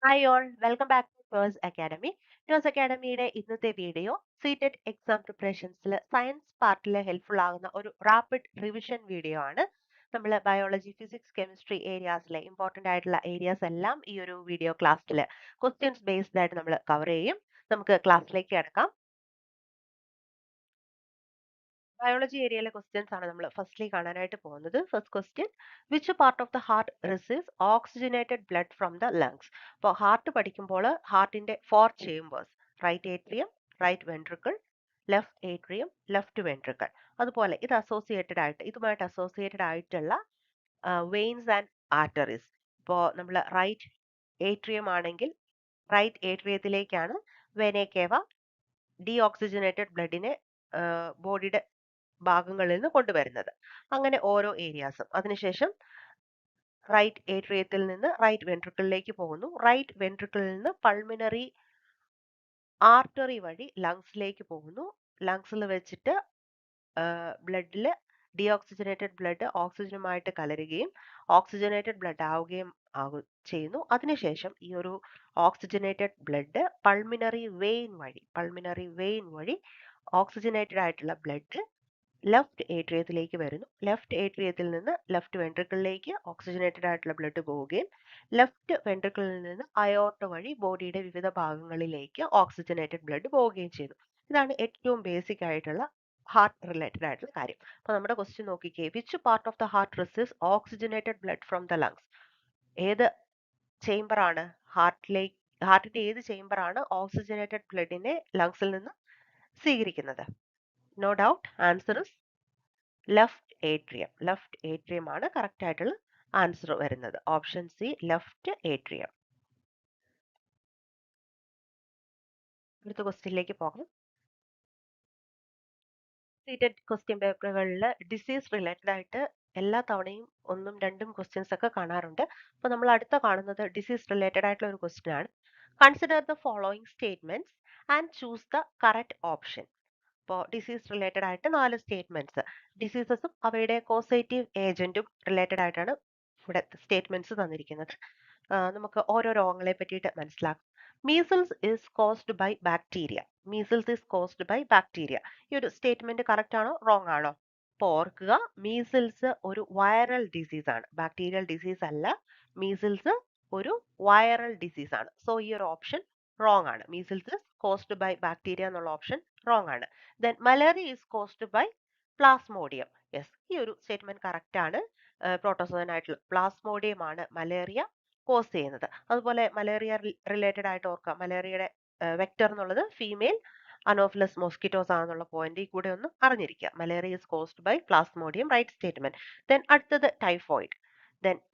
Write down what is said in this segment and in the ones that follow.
Hi all welcome back to Toss Academy. Toss അക്കാഡമിയുടെ ഇന്നത്തെ video സീറ്റഡ് എക്സാം പ്രിപ്പറേഷൻസിൽ സയൻസ് പാർട്ടിൽ ഹെൽപ്ഫുൾ ആകുന്ന ഒരു റാപ്പിഡ് റിവിഷൻ വീഡിയോ ആണ്. നമ്മൾ ബയോളജി, ഫിസിക്സ്, കെമിസ്ട്രി ഏരിയാസിലെ ഇമ്പോർട്ടൻ്റ് ആയിട്ടുള്ള ഏരിയാസ് എല്ലാം ഈ ഒരു വീഡിയോ ക്ലാസ്സിൽ ക്വസ്റ്റ്യൻസ് ബേസ്ഡ് ആയിട്ട് നമ്മൾ കവർ ചെയ്യും. നമുക്ക് ക്ലാസ്സിലേക്ക് കിടക്കാം. ബയോളജി ഏരിയയിലെ ക്വസ്റ്റ്യൻസ് ആണ് നമ്മൾ ഫസ്റ്റ്ലി കാണാനായിട്ട് പോകുന്നത്. First question, which part of the heart receives oxygenated blood from the lungs? അപ്പോൾ ഹാർട്ട് പഠിക്കുമ്പോൾ ഹാർട്ടിന്റെ 4 chambers, right atrium, right ventricle, left atrium, left ventricle. അതുപോലെ ഇത് അസോസിയേറ്റഡ് ആയിട്ട് ഇതുമായിട്ട് അസോസിയേറ്റഡ് ആയിട്ടുള്ള വെയിൻസ് ആൻഡ് ആർട്ടറീസ്. ഇപ്പോൾ നമ്മൾ റൈറ്റ് ഏട്രിയം ആണെങ്കിൽ റൈറ്റ് ഏട്രിയത്തിലേക്കാണ് വെനെ കേവ ഡീഓക്സിജനേറ്റഡ് ബ്ലഡിനെ ബോഡിയുടെ ഭാഗങ്ങളിൽ നിന്ന് കൊണ്ടുവരുന്നത്. അങ്ങനെ ഓരോ ഏരിയാസും. അതിനുശേഷം റൈറ്റ് ഏട്രിയത്തിൽ നിന്ന് റൈറ്റ് വെൻട്രിക്കിളിലേക്ക് പോകുന്നു. റൈറ്റ് വെൻട്രിക്കിളിൽ നിന്ന് പൾമിനറി ആർട്ടറി വഴി ലങ്സിലേക്ക് പോകുന്നു. ലങ്സിൽ വെച്ചിട്ട് ബ്ലഡിൽ ഡീഓക്സിജനേറ്റഡ് ബ്ലഡ് ഓക്സിജനുമായിട്ട് കലരുകയും ഓക്സിജനേറ്റഡ് ബ്ലഡ് ആവുകയും ചെയ്യുന്നു. അതിനുശേഷം ഈ ഒരു ഓക്സിജനേറ്റഡ് ബ്ലഡ് പൾമിനറി വെയിൻ വഴി ഓക്സിജനേറ്റഡ് ആയിട്ടുള്ള ബ്ലഡ് ലെഫ്റ്റ് ഏട്രിയത്തിലേക്ക് വരുന്നു. ലെഫ്റ്റ് ഏട്രിയത്തിൽ നിന്ന് ലെഫ്റ്റ് വെൻട്രിക്കിളിലേക്ക് ഓക്സിജനേറ്റഡ് ആയിട്ടുള്ള ബ്ലഡ് പോവുകയും ലെഫ്റ്റ് വെൻട്രിക്കിളിൽ നിന്ന് അയോർട്ട വഴി ബോഡിയുടെ വിവിധ ഭാഗങ്ങളിലേക്ക് ഓക്സിജനേറ്റഡ് ബ്ലഡ് പോവുകയും ചെയ്യുന്നു. ഇതാണ് ഏറ്റവും ബേസിക് ആയിട്ടുള്ള ഹാർട്ട് റിലേറ്റഡ് ആയിട്ടുള്ള കാര്യം. അപ്പോൾ നമ്മുടെ ക്വസ്റ്റ്യൻ നോക്കിക്കേ, which part of the heart receives oxygenated blood from the lungs? ഏത് ചേംബർ ആണ് ഹാർട്ടിന്റെ ഏത് ചേംബർ ആണ് ഓക്സിജനേറ്റഡ് ബ്ലഡിനെ ലങ്സിൽ നിന്ന് സ്വീകരിക്കുന്നത്? No doubt answer is left atrium ആണ് കറക്റ്റ് ആയിട്ടുള്ള ആൻസർ വരുന്നത്. Option C, left atrium. അടുത്ത ക്വസ്റ്റ്യനിലേക്ക് പോകാം. സീറ്റഡ് ക്വസ്റ്റ്യൻ പേപ്പറുകളിൽ ഡിസീസ് റിലേറ്റഡ് ആയിട്ട് എല്ലാ തവണയും ഒന്നും രണ്ടും ക്വസ്റ്റ്യൻസ് ഒക്കെ കാണാറുണ്ട്. അപ്പോൾ നമ്മൾ അടുത്ത കാണുന്നത് ഡിസീസ് റിലേറ്റഡ് ആയിട്ടുള്ള ഒരു ക്വസ്റ്റ്യൻ ആണ്. Consider the following statements and choose the correct option. ഇപ്പോൾ ഡിസീസ് റിലേറ്റഡ് ആയിട്ട് 4 സ്റ്റേറ്റ്മെന്റ്സ്, ഡിസീസസും അവയുടെ കോസേറ്റീവ് ഏജന്റും റിലേറ്റഡ് ആയിട്ടാണ് ഇവിടെ സ്റ്റേറ്റ്മെന്റ്സ് തന്നിരിക്കുന്നത്. നമുക്ക് ഓരോ രോഗങ്ങളെ പറ്റിയിട്ട് മനസ്സിലാക്കാം. Measles is caused by bacteria. ഈ ഒരു സ്റ്റേറ്റ്മെന്റ് കറക്റ്റ് ആണോ റോങ് ആണോ? അപ്പോൾ ഓർക്കുക, മീസിൽസ് ഒരു വൈറൽ ഡിസീസ് ആണ്, ബാക്ടീരിയൽ ഡിസീസ് അല്ല. മീസിൽസ് ഒരു വൈറൽ ഡിസീസ് ആണ്. സോ ഈ ഒരു ഓപ്ഷൻ റോങ് ആണ്. മീസിൽസ് കോസ്ഡ് ബൈ ബാക്ടീരിയ എന്നുള്ള ഓപ്ഷൻ റോങ് ആണ്. Then malaria is caused by plasmodium. Yes, ഈ ഒരു സ്റ്റേറ്റ്മെന്റ് കറക്റ്റ് ആണ്. പ്രോട്ടോസോൻ ആയിട്ടുള്ള പ്ലാസ്മോഡിയം ആണ് മലേറിയ കോസ് ചെയ്യുന്നത്. അതുപോലെ മലേറിയ റിലേറ്റഡ് ആയിട്ട് ഓർക്കാം, മലേറിയയുടെ വെക്ടർ എന്നുള്ളത് ഫീമെയിൽ അനോഫിലസ് മോസ്കിറ്റോസ് ആണെന്നുള്ള പോയിന്റ് കൂടെ ഒന്ന് അറിഞ്ഞിരിക്കുക. Malaria is caused by Plasmodium, right statement. Then അടുത്തത് typhoid.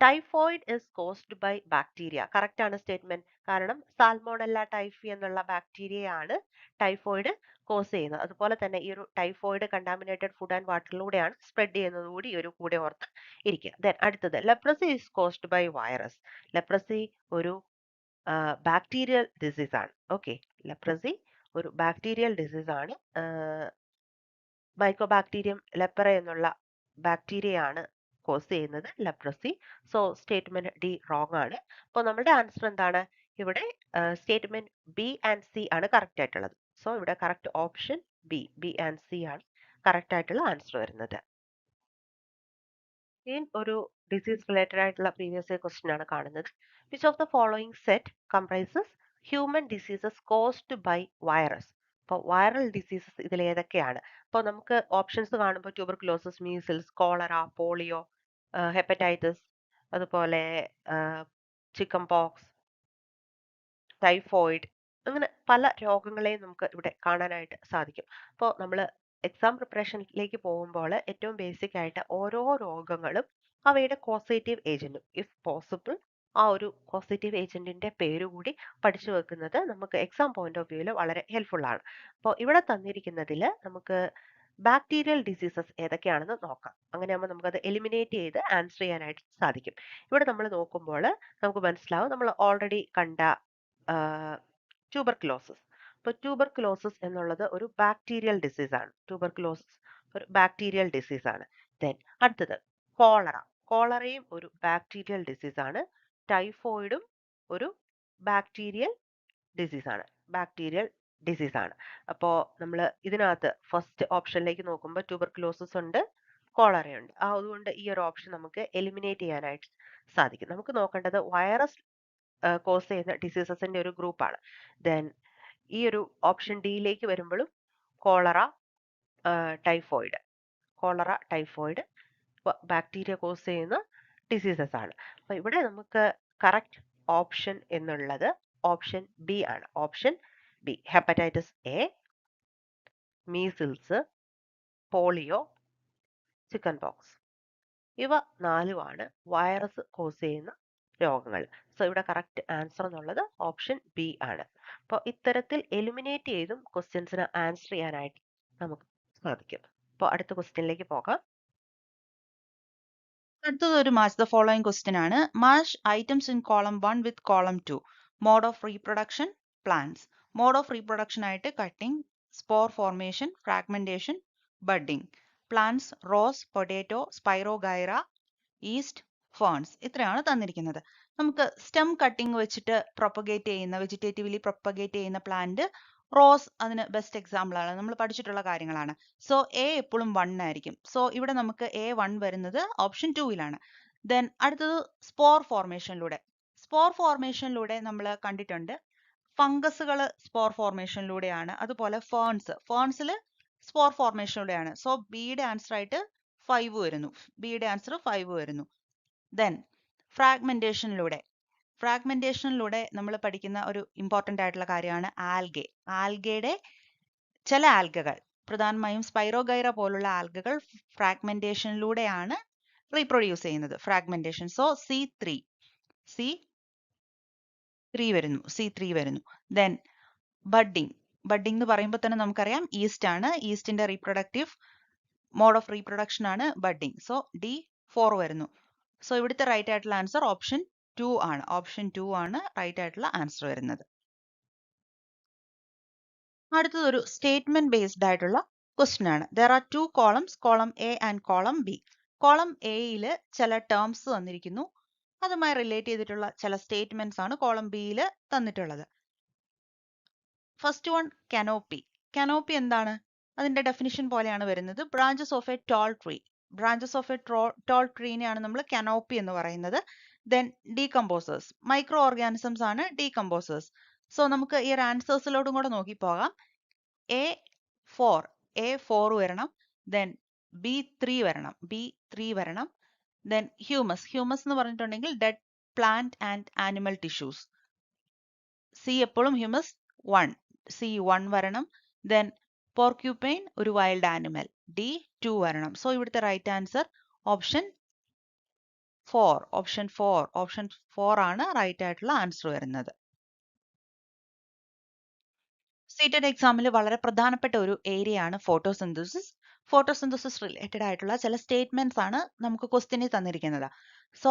Typhoid is caused by bacteria, correct ആണ് സ്റ്റേറ്റ്മെന്റ്. കാരണം സാൽമോണല്ല ടൈഫി എന്നുള്ള ബാക്ടീരിയയാണ് ടൈഫോയിഡ് കോസ് ചെയ്യുന്നത്. അതുപോലെ തന്നെ ഈ ഒരു ടൈഫോയിഡ് കണ്ടാമിനേറ്റഡ് ഫുഡ് ആൻഡ് വാട്ടറിലൂടെയാണ് സ്പ്രെഡ് ചെയ്യുന്നത് കൂടി ഈ ഒരു കൂടെ ഓർത്ത് ഇരിക്കുക. ദെൻ അടുത്തത് leprosy is caused by virus. Leprosy ഒരു ബാക്ടീരിയൽ ഡിസീസ് ആണ്. ഓക്കെ, ലെപ്രസി ഒരു ബാക്ടീരിയൽ ഡിസീസ് ആണ്. മൈക്കോബാക്ടീരിയം ലെപ്പറ എന്നുള്ള ബാക്ടീരിയയാണ് കോസ് ചെയ്യുന്നത് leprosy. So statement D wrong ആണ്. അപ്പോൾ നമ്മുടെ ആൻസർ എന്താണ്? ഇവിടെ സ്റ്റേറ്റ്മെന്റ് ബി ആൻഡ് സി ആണ് കറക്റ്റ് ആയിട്ടുള്ളത്. സോ ഇവിടെ correct option B and C ആണ് കറക്റ്റ് ആയിട്ടുള്ള ആൻസർ വരുന്നത്. ഒരു ഡിസീസ് റിലേറ്റഡ് ആയിട്ടുള്ള പ്രീവിയസ് ഇയർ ക്വസ്റ്റ്യൻ ആണ് കാണുന്നത്. Which of the following set comprises human diseases caused by virus? അപ്പോൾ വൈറൽ ഡിസീസസ് ഇതിൽ ഏതൊക്കെയാണ്? അപ്പോൾ നമുക്ക് ഓപ്ഷൻസ് കാണുമ്പോൾ tuberculosis, measles, cholera, polio, hepatitis, അതുപോലെ ചിക്കൻ പോക്സ്, ടൈഫോയിഡ്, അങ്ങനെ പല രോഗങ്ങളെയും നമുക്ക് ഇവിടെ കാണാനായിട്ട് സാധിക്കും. അപ്പോൾ നമ്മൾ എക്സാം പ്രിപ്പറേഷനിലേക്ക് പോകുമ്പോൾ ഏറ്റവും ബേസിക് ആയിട്ട് ഓരോ രോഗങ്ങളും അവയുടെ കോസേറ്റീവ് ഏജന്റും ഇഫ് പോസിബിൾ ആ ഒരു കോസേറ്റീവ് ഏജന്റിന്റെ പേര് കൂടി പഠിച്ചു വെക്കുന്നത് നമുക്ക് എക്സാം പോയിന്റ് ഓഫ് വ്യൂവിൽ വളരെ ഹെൽപ്ഫുൾ ആണ്. അപ്പോൾ ഇവിടെ തന്നിരിക്കുന്നതിൽ നമുക്ക് ബാക്ടീരിയൽ ഡിസീസസ് ഏതൊക്കെയാണെന്ന് നോക്കാം. അങ്ങനെയാകുമ്പോൾ നമുക്കത് എലിമിനേറ്റ് ചെയ്ത് ആൻസർ ചെയ്യാനായിട്ട് സാധിക്കും. ഇവിടെ നമ്മൾ നോക്കുമ്പോൾ നമുക്ക് മനസ്സിലാവും, നമ്മൾ ഓൾറെഡി കണ്ട ട്യൂബർക്ലോസിസ്. അപ്പോൾ ട്യൂബർക്ലോസിസ് എന്നുള്ളത് ഒരു ബാക്ടീരിയൽ ഡിസീസ് ആണ്. ട്യൂബർക്ലോസിസ് ഒരു ബാക്ടീരിയൽ ഡിസീസ് ആണ്. ദെൻ അടുത്തത് കോളറ. കോളറയും ഒരു ബാക്ടീരിയൽ ഡിസീസ് ആണ്. ടൈഫോയിഡും ഒരു ബാക്ടീരിയൽ ഡിസീസ് ആണ്. അപ്പോൾ നമ്മൾ ഇതിനകത്ത് ഫസ്റ്റ് ഓപ്ഷനിലേക്ക് നോക്കുമ്പോൾ ട്യൂബർക്കുലോസിസ് ഉണ്ട്, കോളറയുണ്ട്. അതുകൊണ്ട് ഈ ഒരു ഓപ്ഷൻ നമുക്ക് എലിമിനേറ്റ് ചെയ്യാനായിട്ട് സാധിക്കും. നമുക്ക് നോക്കേണ്ടത് വൈറസ് കോസ് ചെയ്യുന്ന ഡിസീസസിന്റെ ഒരു ഗ്രൂപ്പാണ്. ദെൻ ഈ ഒരു ഓപ്ഷൻ ഡിയിലേക്ക് വരുമ്പോഴും കോളറ, ടൈഫോയിഡ് ബാക്ടീരിയ കോസ് ചെയ്യുന്ന ഡിസീസസ് ആണ്. അപ്പോൾ ഇവിടെ നമുക്ക് കറക്റ്റ് ഓപ്ഷൻ എന്നുള്ളത് ഓപ്ഷൻ ബി ആണ്. Option B, hepatitis A, measles, polio, chicken pox. ഇവ നാലുമാണ് വൈറസ് കോസ് ചെയ്യുന്ന രോഗങ്ങൾ. സോ ഇവിടെ കറക്റ്റ് ആൻസർ എന്നുള്ളത് ഓപ്ഷൻ ബി ആണ്. അപ്പോൾ ഇത്തരത്തിൽ എലിമിനേറ്റ് ചെയ്തും ക്വസ്റ്റ്യൻസിന് ആൻസർ ചെയ്യാനായിട്ട് നമുക്ക് സാധിക്കും. അപ്പോൾ അടുത്ത ക്വസ്റ്റ്യനിലേക്ക് പോകാം. അടുത്തത് ഒരു മാച്ച് ദ ഫോളോയിങ് ക്വസ്റ്റ്യൻ ആണ്. Match items in column 1 with column 2. Mode of reproduction plants. Mode of reproduction ആയിട്ട് cutting, spore formation, fragmentation, budding. Plants rose, potato, Spirogyra, yeast, ferns. ഇത്രയാണ് തന്നിരിക്കുന്നത്. നമുക്ക് സ്റ്റെം കട്ടിംഗ് വെച്ചിട്ട് പ്രൊപ്പഗേറ്റ് ചെയ്യുന്ന, vegetatively propagate ചെയ്യുന്ന plant rose അതിന് best example ആണ്. നമ്മൾ പഠിച്ചിട്ടുള്ള കാര്യങ്ങളാണ്. സോ എ എപ്പോഴും 1 ആയിരിക്കും. സോ ഇവിടെ നമുക്ക് A1 വരുന്നത് ഓപ്ഷൻ 2ലാണ്. ദെൻ അടുത്തത് സ്പോർ ഫോർമേഷനിലൂടെ നമ്മൾ കണ്ടിട്ടുണ്ട്. ഫംഗസുകൾ സ്പോർ ഫോർമേഷനിലൂടെയാണ്. അതുപോലെ ഫേൺസിൽ സ്പോർ ഫോർമേഷനിലൂടെയാണ്. സോ ബിയുടെ ആൻസർ ആയിട്ട് 5 വരുന്നു. ദെൻ ഫ്രാഗ്മെന്റേഷനിലൂടെ നമ്മൾ പഠിക്കുന്ന ഒരു ഇമ്പോർട്ടന്റ് ആയിട്ടുള്ള കാര്യമാണ് ആൽഗയുടെ ചില ആൽഗകൾ, പ്രധാനമായും സ്പൈറോഗൈറ പോലുള്ള ആൽഗകൾ ഫ്രാഗ്മെന്റേഷനിലൂടെയാണ് റീപ്രൊഡ്യൂസ് ചെയ്യുന്നത്. ഫ്രാഗ്മെന്റേഷൻ. സോ C3 വരുന്നു. ദെൻ ബഡ്ഡിംഗ് എന്ന് പറയുമ്പോൾ തന്നെ നമുക്കറിയാം ഈസ്റ്റ് ആണ്. ഈസ്റ്റിന്റെ മോഡ് ഓഫ് റീപ്രൊഡക്ഷൻ ആണ് ബഡ്ഡിംഗ്. സോ D4 വരുന്നു. സോ ഇവിടുത്തെ റൈറ്റ് ആയിട്ടുള്ള ആൻസർ ഓപ്ഷൻ 2 ആണ്. റൈറ്റ് ആയിട്ടുള്ള ആൻസർ വരുന്നത്. അടുത്തത് ഒരു സ്റ്റേറ്റ്മെന്റ് ബേസ്ഡ് ആയിട്ടുള്ള ക്വസ്റ്റ്യൻ ആണ്. There are 2 columns, column A and column B. Column എയിൽ ചില ടേംസ് തന്നിരിക്കുന്നു. അതുമായി റിലേറ്റ് ചെയ്തിട്ടുള്ള ചില സ്റ്റേറ്റ്മെന്റ്സ് ആണ് കോളം ബിയിൽ തന്നിട്ടുള്ളത്. ഫസ്റ്റ് വൺ, കനോപ്പി എന്താണ്? അതിന്റെ ഡെഫിനിഷൻ പോലെയാണ് വരുന്നത്. ബ്രാഞ്ചസ് ഓഫ് എ ടോൾ ട്രീനെയാണ് നമ്മൾ കനോപ്പി എന്ന് പറയുന്നത്. ദെൻ ഡീകമ്പോസേഴ്സ്, മൈക്രോ ഓർഗാനിസംസ് ആണ് ഡീകമ്പോസേഴ്സ്. സോ നമുക്ക് ഈ ഒരു ആൻസേഴ്സിലോട്ടും കൂടെ നോക്കി പോകാം. A4 വരണം. ദെൻ B3 വരണം. ദെൻ ഹ്യൂമസ് എന്ന് പറഞ്ഞിട്ടുണ്ടെങ്കിൽ dead plant and animal tissues. C എപ്പോഴും ഹ്യൂമസ് 1, C1 വരണം. ദെൻ പോർക്യൂപൈൻ, ഒരു വൈൽഡ് ആനിമൽ, D2 വരണം. സോ ഇവിടുത്തെ റൈറ്റ് ആൻസർ ഓപ്ഷൻ 4 ആണ് റൈറ്റ് ആയിട്ടുള്ള ആൻസർ വരുന്നത്. സ്റ്റേറ്റഡ് എക്സാമിൽ വളരെ പ്രധാനപ്പെട്ട ഒരു ഏരിയ ആണ് ഫോട്ടോസിന്തസിസ് റിലേറ്റഡ് ആയിട്ടുള്ള ചില സ്റ്റേറ്റ്മെന്റ്സ് ആണ് നമുക്ക് ക്വസ്റ്റ്യനിൽ തന്നിരിക്കുന്നത്. സോ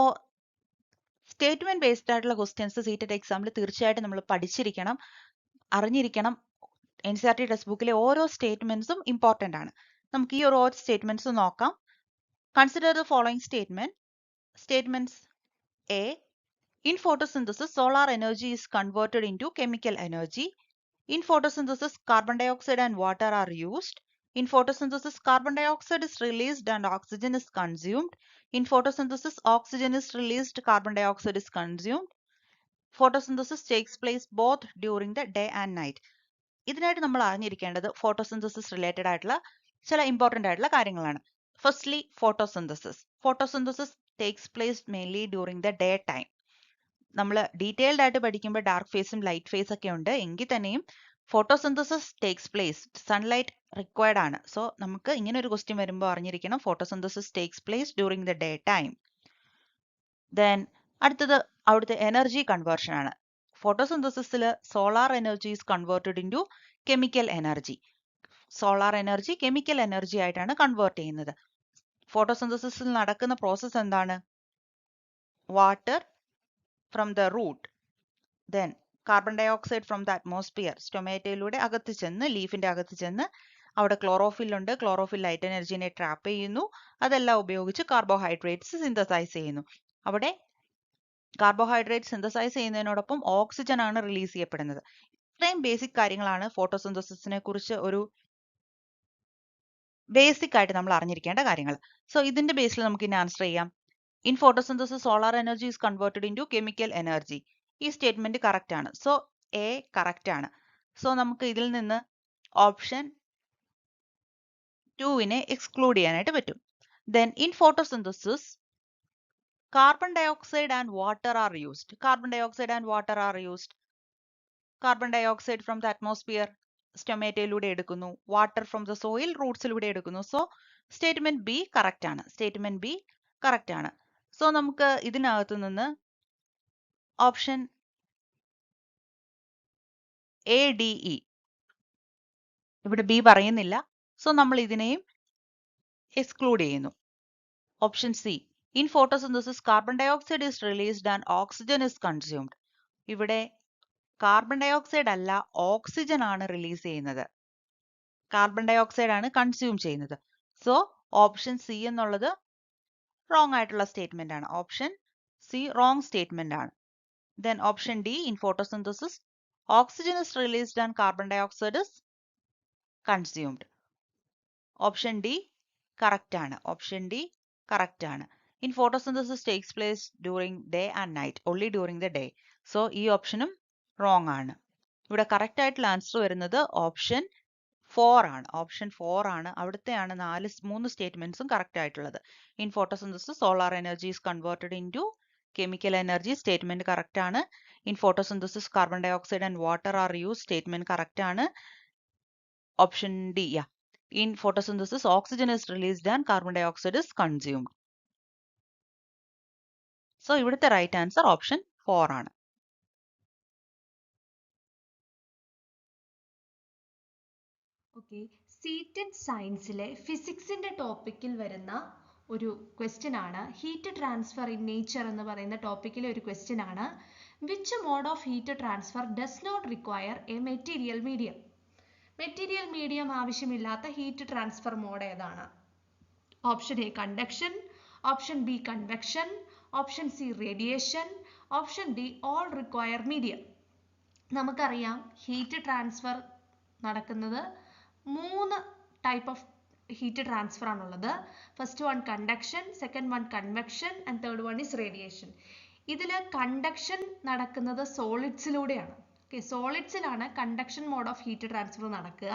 സ്റ്റേറ്റ്മെന്റ് ബേസ്ഡ് ആയിട്ടുള്ള ക്വസ്റ്റ്യൻസ് സ്റ്റേറ്റഡ് എക്സാമിൽ തീർച്ചയായിട്ടും നമ്മൾ പഠിച്ചിരിക്കണം, അറിഞ്ഞിരിക്കണം. NCERT ടെക്സ്റ്റ് ബുക്കിലെ ഓരോ സ്റ്റേറ്റ്മെന്റ്സും ഇമ്പോർട്ടന്റ് ആണ്. നമുക്ക് ഈ ഓരോ സ്റ്റേറ്റ്മെന്റ്സ് നോക്കാം. Consider the following statements. A, in photosynthesis solar energy is converted into chemical energy. In photosynthesis carbon dioxide and water are used. In photosynthesis carbon dioxide is released and oxygen is consumed. In photosynthesis oxygen is released, carbon dioxide is consumed. Photosynthesis takes place both during the day and night. ഇതിനായിട്ട് നമ്മൾ അറിഞ്ഞിരിക്കേണ്ടത് photosynthesis related ആയിട്ടുള്ള ചില important ആയിട്ടുള്ള കാര്യങ്ങളാണ്. Firstly photosynthesis takes place mainly during the day time. നമ്മൾ detailed ആയിട്ട് പഠിക്കുമ്പോൾ ഡാർക്ക് ഫേസും ലൈറ്റ് ഫേസ് ഒക്കെ ഉണ്ട്. എങ്കിൽ തന്നെയും photosynthesis takes place, sunlight required ആണ്. സോ നമുക്ക് ഇങ്ങനെ ഒരു ക്വസ്റ്റ്യൻ വരുമ്പോൾ അറിഞ്ഞിരിക്കണം photosynthesis takes place during the day time. Then അടുത്തത് അവിടുത്തെ എനർജി കൺവേർഷൻ ആണ്. ഫോട്ടോസിന്തസിസിൽ solar energy is converted into chemical energy. Solar energy chemical energy ആയിട്ടാണ് കൺവേർട്ട് ചെയ്യുന്നത്. ഫോട്ടോസിന്തസിസിൽ നടക്കുന്ന പ്രോസസ്സ് എന്താണ്? Water from the root, then carbon dioxide from the atmosphere സ്റ്റൊമാറ്റയിലൂടെ അകത്ത് ചെന്ന്, ലീഫിന്റെ അകത്ത് ചെന്ന് അവിടെ ക്ലോറോഫിൽ ഉണ്ട്. ക്ലോറോഫിൽ ലൈറ്റ് എനർജിനെ ട്രാപ്പ് ചെയ്യുന്നു. അതെല്ലാം ഉപയോഗിച്ച് കാർബോഹൈഡ്രേറ്റ്സ് സിന്തസൈസ് ചെയ്യുന്നു. അവിടെ കാർബോഹൈഡ്രേറ്റ് സിന്തസൈസ് ചെയ്യുന്നതിനോടൊപ്പം ഓക്സിജൻ ആണ് റിലീസ് ചെയ്യപ്പെടുന്നത്. ഇത്രയും ബേസിക് കാര്യങ്ങളാണ് ഫോട്ടോസിന്തസിസിനെ കുറിച്ച് ഒരു ബേസിക് ആയിട്ട് നമ്മൾ അറിഞ്ഞിരിക്കേണ്ട കാര്യങ്ങൾ. സോ ഇതിന്റെ ബേസിൽ നമുക്ക് ഇനി ആൻസർ ചെയ്യാം. In photosynthesis solar energy is converted into chemical energy. ഈ സ്റ്റേറ്റ്മെന്റ് കറക്റ്റ് ആണ്. സോ എ കറക്റ്റ് ആണ്. സോ നമുക്ക് ഇതിൽ നിന്ന് ഓപ്ഷൻ 2 എക്സ്ക്ലൂഡ് ചെയ്യാനായിട്ട് പറ്റും. Then in photosynthesis, carbon dioxide and water are used. Carbon dioxide and water are used. Carbon dioxide from the atmosphere സ്റ്റൊമേറ്റയിലൂടെ എടുക്കുന്നു. Water from the soil റൂട്ട്സിലൂടെ എടുക്കുന്നു. So statement B correct ആണ്. Statement B correct ആണ്. So നമുക്ക് ഇതിനകത്ത് നിന്ന് option A D E ഇവിടെ B പറയുന്നില്ല. So നമ്മൾ ഇതിനെയും എക്സ്ക്ലൂഡ് ചെയ്യുന്നു. Option C, in photosynthesis carbon dioxide is released and oxygen is consumed. ഇവിടെ കാർബൺ ഡയോക്സൈഡ് അല്ല ഓക്സിജൻ ആണ് റിലീസ് ചെയ്യുന്നത്. കാർബൺ ഡയോക്സൈഡ് ആണ് കൺസ്യൂം ചെയ്യുന്നത്. സോ ഓപ്ഷൻ സി എന്നുള്ളത് റോങ് ആയിട്ടുള്ള സ്റ്റേറ്റ്മെന്റ് ആണ്. ഓപ്ഷൻ സി റോങ് സ്റ്റേറ്റ്മെന്റ് ആണ്. Then option D, in photosynthesis oxygen is released and carbon dioxide is consumed. Option D correct ആണ്. ഓപ്ഷൻ ഡി കറക്റ്റ് ആണ്. In photosynthesis takes place during day and night, only during the day. So ഈ ഓപ്ഷനും wrong ആണ്. ഇവിടെ correct ആയിട്ടുള്ള answer വരുന്നത് option 4 ആണ്. Option 4 ആണ്. അവിടുത്തെയാണ് 3 സ്റ്റേറ്റ്മെന്റ്സും കറക്റ്റ് ആയിട്ടുള്ളത്. In photosynthesis solar energy is converted into chemical energy, statement correct ആണ്. In photosynthesis carbon dioxide and water are use, statement correct ആണ്. Option D, in photosynthesis oxygen is released and carbon dioxide is consumed. So ഇവിടുത്തെ right answer option 4 ആണ്. Okay, seated സയൻസിലെ ഫിസിക്സിന്റെ ടോപ്പിക്കിൽ വരുന്ന ഒരു question ആണ്. Heat transfer in nature എന്ന് പറയുന്ന ടോപ്പിക്കിലെ ഒരു ക്വസ്റ്റ്യൻ ആണ്. Which mode of heat transfer does not require a material medium? Material medium ആവശ്യമില്ലാത്ത ഹീറ്റ് ട്രാൻസ്ഫർ മോഡ് ഏതാണ്? Option A conduction, option B convection, option C radiation, option D all require medium. നമുക്കറിയാം heat transfer നടക്കുന്നത് 3 type of heat transfer ആണുള്ളത്. First one conduction, second one convection and third one is radiation. ഇതിൽ conduction നടക്കുന്നത് സോളിഡ്സിലൂടെയാണ്. Okay, സോളിഡ്സിലാണ് conduction mode of heat transfer നടക്കുക.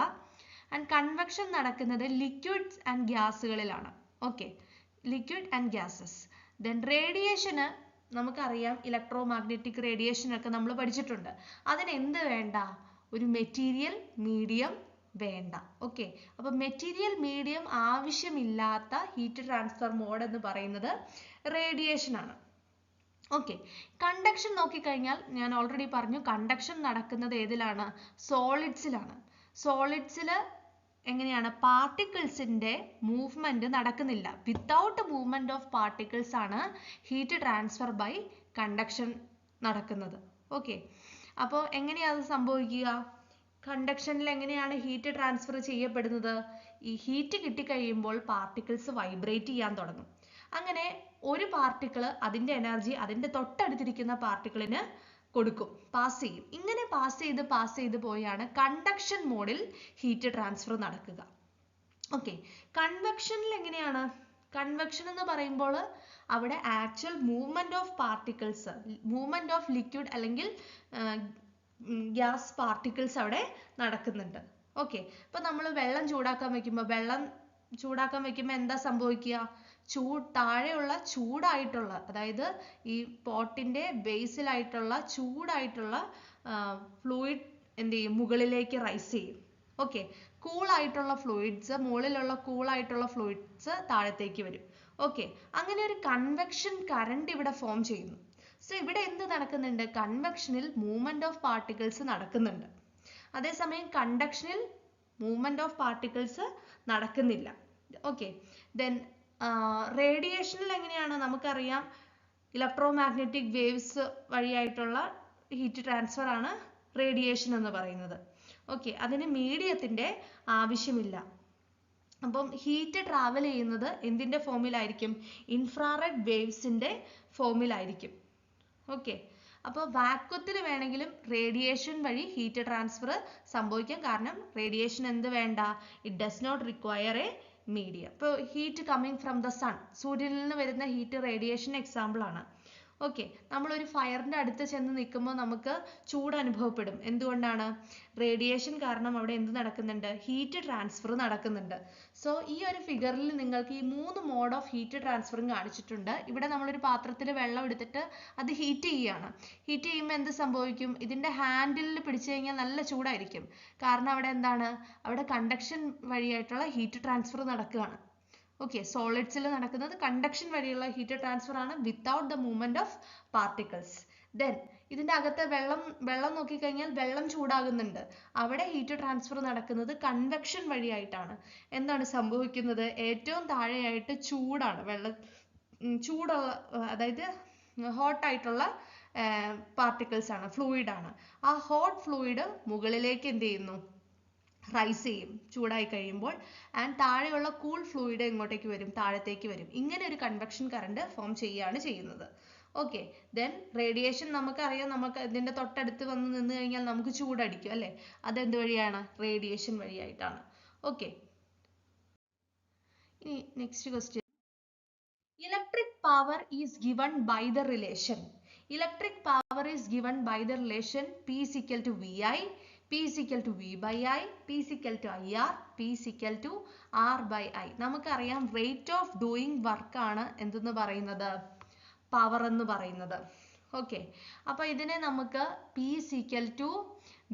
And convection നടക്കുന്നത് liquids and ഗ്യാസുകളിലാണ്. Okay, liquid and gases. Then റേഡിയേഷന് നമുക്കറിയാം ഇലക്ട്രോ മാഗ്നറ്റിക് റേഡിയേഷൻ ഒക്കെ നമ്മൾ പഠിച്ചിട്ടുണ്ട്. അതിന് എന്ത് വേണ്ട? ഒരു മെറ്റീരിയൽ മീഡിയം വേണ്ട. ഓക്കെ, അപ്പൊ മെറ്റീരിയൽ മീഡിയം ആവശ്യമില്ലാത്ത ഹീറ്റ് ട്രാൻസ്ഫർ മോഡ് എന്ന് പറയുന്നത് റേഡിയേഷൻ ആണ്. ഓക്കെ, കണ്ടക്ഷൻ നോക്കിക്കഴിഞ്ഞാൽ ഞാൻ ഓൾറെഡി പറഞ്ഞു കണ്ടക്ഷൻ നടക്കുന്നത് ഏതിലാണ്? സോളിഡ്സിലാണ്. സോളിഡ്സിൽ എങ്ങനെയാണ്? പാർട്ടിക്കിൾസിന്റെ മൂവ്മെന്റ് നടക്കുന്നില്ല. വിത്തൗട്ട് മൂവ്മെന്റ് ഓഫ് പാർട്ടിക്കിൾസ് ആണ് ഹീറ്റ് ട്രാൻസ്ഫർ ബൈ കണ്ടക്ഷൻ നടക്കുന്നത്. ഓക്കെ, അപ്പോൾ എങ്ങനെയാണ് അത് സംഭവിക്കുക? കണ്ടക്ഷനിൽ എങ്ങനെയാണ് ഹീറ്റ് ട്രാൻസ്ഫർ ചെയ്യപ്പെടുന്നത്? ഈ ഹീറ്റ് കിട്ടിക്കഴിയുമ്പോൾ പാർട്ടിക്കിൾസ് വൈബ്രേറ്റ് ചെയ്യാൻ തുടങ്ങും. അങ്ങനെ ഒരു പാർട്ടിക്കിള് അതിന്റെ എനർജി അതിന്റെ തൊട്ടടുത്തിരിക്കുന്ന പാർട്ടിക്കിളിന് കൊടുക്കും, പാസ് ചെയ്യും. ഇങ്ങനെ പാസ് ചെയ്ത് പോയാണ് കണ്ടക്ഷൻ മോഡിൽ ഹീറ്റ് ട്രാൻസ്ഫർ നടക്കുക. ഓക്കെ, കൺവെക്ഷനിൽ എങ്ങനെയാണ്? കൺവെക്ഷൻ എന്ന് പറയുമ്പോൾ അവിടെ actual movement of particles, movement of liquid അല്ലെങ്കിൽ ഗ്യാസ് പാർട്ടിക്കിൾസ് അവിടെ നടക്കുന്നുണ്ട്. ഓക്കെ, ഇപ്പൊ നമ്മൾ വെള്ളം ചൂടാക്കാൻ വെക്കുമ്പോൾ എന്താ സംഭവിക്കുക? താഴെയുള്ള ചൂടായിട്ടുള്ള, അതായത് ഈ പോട്ടിന്റെ ബേസിലായിട്ടുള്ള ചൂടായിട്ടുള്ള ഫ്ലൂയിഡ് എന്ത് ചെയ്യും? മുകളിലേക്ക് റൈസ് ചെയ്യും. ഓക്കെ, കൂളായിട്ടുള്ള ഫ്ലൂയിഡ്സ്, മുകളിലുള്ള കൂളായിട്ടുള്ള ഫ്ലൂയിഡ്സ് താഴത്തേക്ക് വരും. ഓക്കെ, അങ്ങനെ ഒരു കൺവെക്ഷൻ കറണ്ട് ഇവിടെ ഫോം ചെയ്യുന്നു. സോ ഇവിടെ എന്ത് നടക്കുന്നുണ്ട്? കൺവെക്ഷനിൽ മൂവ്മെന്റ് ഓഫ് പാർട്ടിക്കിൾസ് നടക്കുന്നുണ്ട്. അതേസമയം കണ്ടക്ഷനിൽ മൂവ്മെന്റ് ഓഫ് പാർട്ടിക്കിൾസ് നടക്കുന്നില്ല. ഓക്കെ, ദെൻ റേഡിയേഷനിൽ എങ്ങനെയാണ്? നമുക്കറിയാം ഇലക്ട്രോ മാഗ്നറ്റിക് വേവ്സ് വഴിയായിട്ടുള്ള ഹീറ്റ് ട്രാൻസ്ഫർ ആണ് റേഡിയേഷൻ എന്ന് പറയുന്നത്. ഓക്കെ, അതിന് മീഡിയത്തിന്റെ ആവശ്യമില്ല. അപ്പം ഹീറ്റ് ട്രാവൽ ചെയ്യുന്നത് എന്തിന്റെ ഫോമിലായിരിക്കും? ഇൻഫ്രാറെഡ് വേവ്സിന്റെ ഫോമിലായിരിക്കും. ഓക്കെ, അപ്പോൾ വാക്വത്തിൽ വേണമെങ്കിലും റേഡിയേഷൻ വഴി ഹീറ്റ് ട്രാൻസ്ഫർ സംഭവിക്കാം. കാരണം റേഡിയേഷൻ എന്ത് വേണ്ട, it does not require a medium. ഇപ്പോൾ heat coming from the sun, സൂര്യനിൽ നിന്ന് വരുന്ന ഹീറ്റ് റേഡിയേഷൻ എക്സാമ്പിൾ ആണ്. ഓക്കെ, നമ്മളൊരു ഫയറിന്റെ അടുത്ത് ചെന്ന് നിൽക്കുമ്പോൾ നമുക്ക് ചൂട് അനുഭവപ്പെടും. എന്തുകൊണ്ടാണ്? റേഡിയേഷൻ കാരണം അവിടെ എന്ത് നടക്കുന്നുണ്ട്, ഹീറ്റ് ട്രാൻസ്ഫർ നടക്കുന്നുണ്ട്. സോ ഈ ഒരു ഫിഗറിൽ നിങ്ങൾക്ക് ഈ 3 മോഡ് ഓഫ് ഹീറ്റ് ട്രാൻസ്ഫറും കാണിച്ചിട്ടുണ്ട്. ഇവിടെ നമ്മളൊരു പാത്രത്തിൽ വെള്ളം എടുത്തിട്ട് അത് ഹീറ്റ് ചെയ്യുകയാണ്. ഹീറ്റ് ചെയ്യുമ്പോൾ എന്ത് സംഭവിക്കും, ഇതിന്റെ ഹാൻഡിലിൽ പിടിച്ചു കഴിഞ്ഞാൽ നല്ല ചൂടായിരിക്കും. കാരണം അവിടെ എന്താണ്, അവിടെ കണ്ടക്ഷൻ വഴിയായിട്ടുള്ള ഹീറ്റ് ട്രാൻസ്ഫർ നടക്കുകയാണ്. ഓക്കെ, സോളിഡ്സിൽ നടക്കുന്നത് കണ്ടക്ഷൻ വഴിയുള്ള ഹീറ്റ് ട്രാൻസ്ഫർ ആണ്, without the movement of particles. Then ഇതിന്റെ അകത്തെ വെള്ളം നോക്കിക്കഴിഞ്ഞാൽ വെള്ളം ചൂടാകുന്നുണ്ട്. അവിടെ ഹീറ്റ് ട്രാൻസ്ഫർ നടക്കുന്നത് കൺവെക്ഷൻ വഴിയായിട്ടാണ്. എന്താണ് സംഭവിക്കുന്നത്, ഏറ്റവും താഴെയായിട്ട് ചൂടാണ്, ചൂടുള്ള, അതായത് ഹോട്ട് ആയിട്ടുള്ള പാർട്ടിക്കിൾസ് ആണ്, ഫ്ലൂയിഡ് ആണ്. ആ ഹോട്ട് ഫ്ലൂയിഡ് മുകളിലേക്ക് എന്ത് ചെയ്യുന്നു, റൈസ് ചെയ്യും ചൂടായി കഴിയുമ്പോൾ. ആൻഡ് താഴെയുള്ള കൂൾ ഫ്ലൂയിഡ് ഇങ്ങോട്ടേക്ക് വരും, താഴത്തേക്ക് വരും. ഇങ്ങനെ ഒരു കൺവെക്ഷൻ കറണ്ട് ഫോം ചെയ്യുകയാണ് ചെയ്യുന്നത്. ഓക്കെ, ദെൻ റേഡിയേഷൻ നമുക്കറിയാം, നമുക്ക് ഇതിന്റെ തൊട്ടടുത്ത് വന്ന് നിന്ന് കഴിഞ്ഞാൽ നമുക്ക് ചൂടടിക്കും അല്ലേ, അതെന്ത് വഴിയാണ്, റേഡിയേഷൻ വഴിയായിട്ടാണ്. ഓക്കെ, ഇനി next question. Electric power is given by the relation. Electric power is given by the relation P is equal to VI, P is equal to V by I, P is equal to IR, P is equal to R by I. നമുക്കറിയാം rate of doing work ആണ് എന്തെന്ന് പറയുന്നത്, power എന്ന് പറയുന്നത്. Okay, അപ്പൊ ഇതിനെ നമുക്ക് P is equal to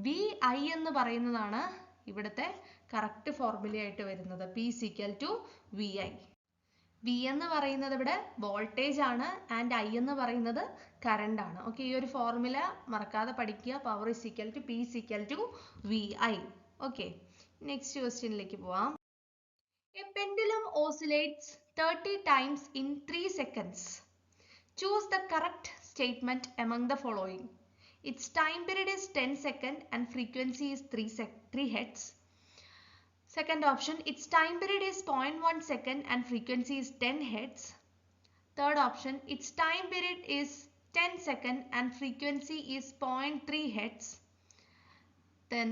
VI എന്ന് പറയുന്നതാണ് ഇവിടുത്തെ കറക്റ്റ് ഫോർമുല ആയിട്ട് വരുന്നത്. P is equal to VI. V എന്ന് പറയുന്നത് ഇവിടെ വോൾട്ടേജ് ആണ്, ആൻഡ് I എന്ന് പറയുന്നത് കറണ്ട് ആണ്. ഓക്കെ, ഈ ഒരു ഫോർമുല മറക്കാതെ പഠിക്കുക. Power is equal to P is equal to VI. Okay, next ക്വസ്റ്റ്യനിലേക്ക് പോവാം. A pendulum oscillates 30 times in 3 seconds. Choose the correct statement among the following. Its time period is 10 seconds and frequency is 3 Hz. Second option, its time period is 0.1 second and frequency is 10 Hz. Third option, its time period is 10 second and frequency is 0.3 Hz. Then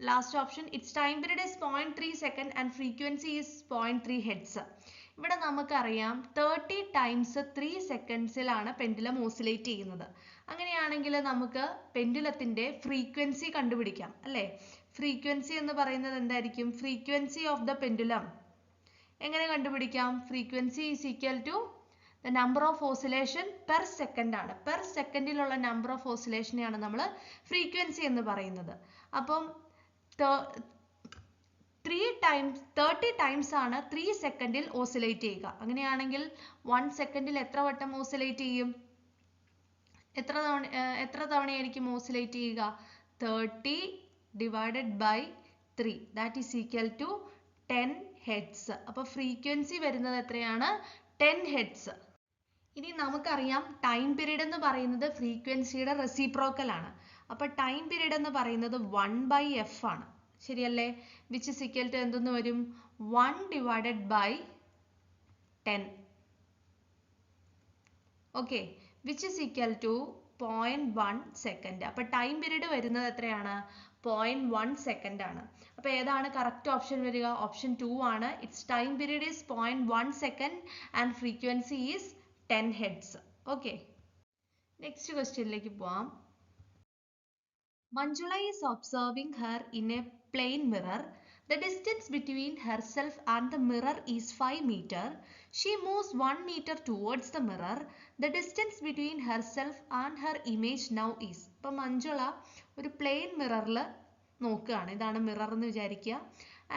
last option, its time period is 0.3 second and frequency is 0.3 Hz. ഇവിടെ നമുക്കറിയാം 30 times 3 സെക്കൻഡ്സിലാണ് pendulum oscillate ചെയ്യുന്നത്. അങ്ങനെയാണെങ്കിൽ നമുക്ക് പെൻഡുലത്തിന്റെ frequency കണ്ടുപിടിക്കാം അല്ലേ. Frequency എന്ന് പറയുന്നത് എന്തായിരിക്കും, ഫ്രീക്വൻസി ഓഫ് ദ പെൻഡുലം എങ്ങനെ കണ്ടുപിടിക്കാം, frequency is equal to the number of oscillation per second ആണ്. പെർ സെക്കൻഡിലുള്ള നമ്പർ ഓഫ് ഓസിലേഷനെയാണ് നമ്മൾ ഫ്രീക്വൻസി എന്ന് പറയുന്നത്. അപ്പം 30 times ആണ് 3 സെക്കൻഡിൽ ഓസിലേറ്റ് ചെയ്യുക. അങ്ങനെയാണെങ്കിൽ 1 സെക്കൻഡിൽ എത്ര വട്ടം ഓസിലേറ്റ് ചെയ്യും, എത്ര തവണയായിരിക്കും ഓസിലേറ്റ് ചെയ്യുക, 30 divided by 3, that is equal to 10 Hz. അപ്പോൾ ഫ്രീക്വൻസി വരുന്നത് എത്രയാണ്, 10 Hz. ഇനി നമുക്കറിയാം ടൈം പീരീഡ് എന്ന് പറയുന്നത് ഫ്രീക്വൻസിയുടെ റെസിപ്രോക്കൽ ആണ്. അപ്പോൾ ടൈം പീരീഡ് എന്ന് പറയുന്നത് 1/f ആണ്, ശരിയല്ലേ. വിച്ച് ഇസ് ഈക്വൽ ടു എന്തെന്ന് വരും, 1 divided by 10. Okay, which is equal to 0.1 second. അപ്പൊ ടൈം പീരീഡ് വരുന്നത് എത്രയാണ്, 0.1 സെക്കൻഡ് ആണ്. അപ്പൊ ഏതാണ് കറക്റ്റ് ഓപ്ഷൻ വരിക, ഓപ്ഷൻ 2 ആണ്. It's time period is 0.1 second and frequency is 10 Hz. Okay, next ക്വസ്റ്റ്യനിലേക്ക് പോവാം. Manjula is observing her in a plane mirror. The distance between herself and the mirror is 5 meters. She moves 1 meter towards the mirror. The distance between herself and her image now is. ഇപ്പൊ മഞ്ജുള ഒരു plain മിററിൽ നോക്കുകയാണ്. ഇതാണ് mirror എന്ന് വിചാരിക്കുക.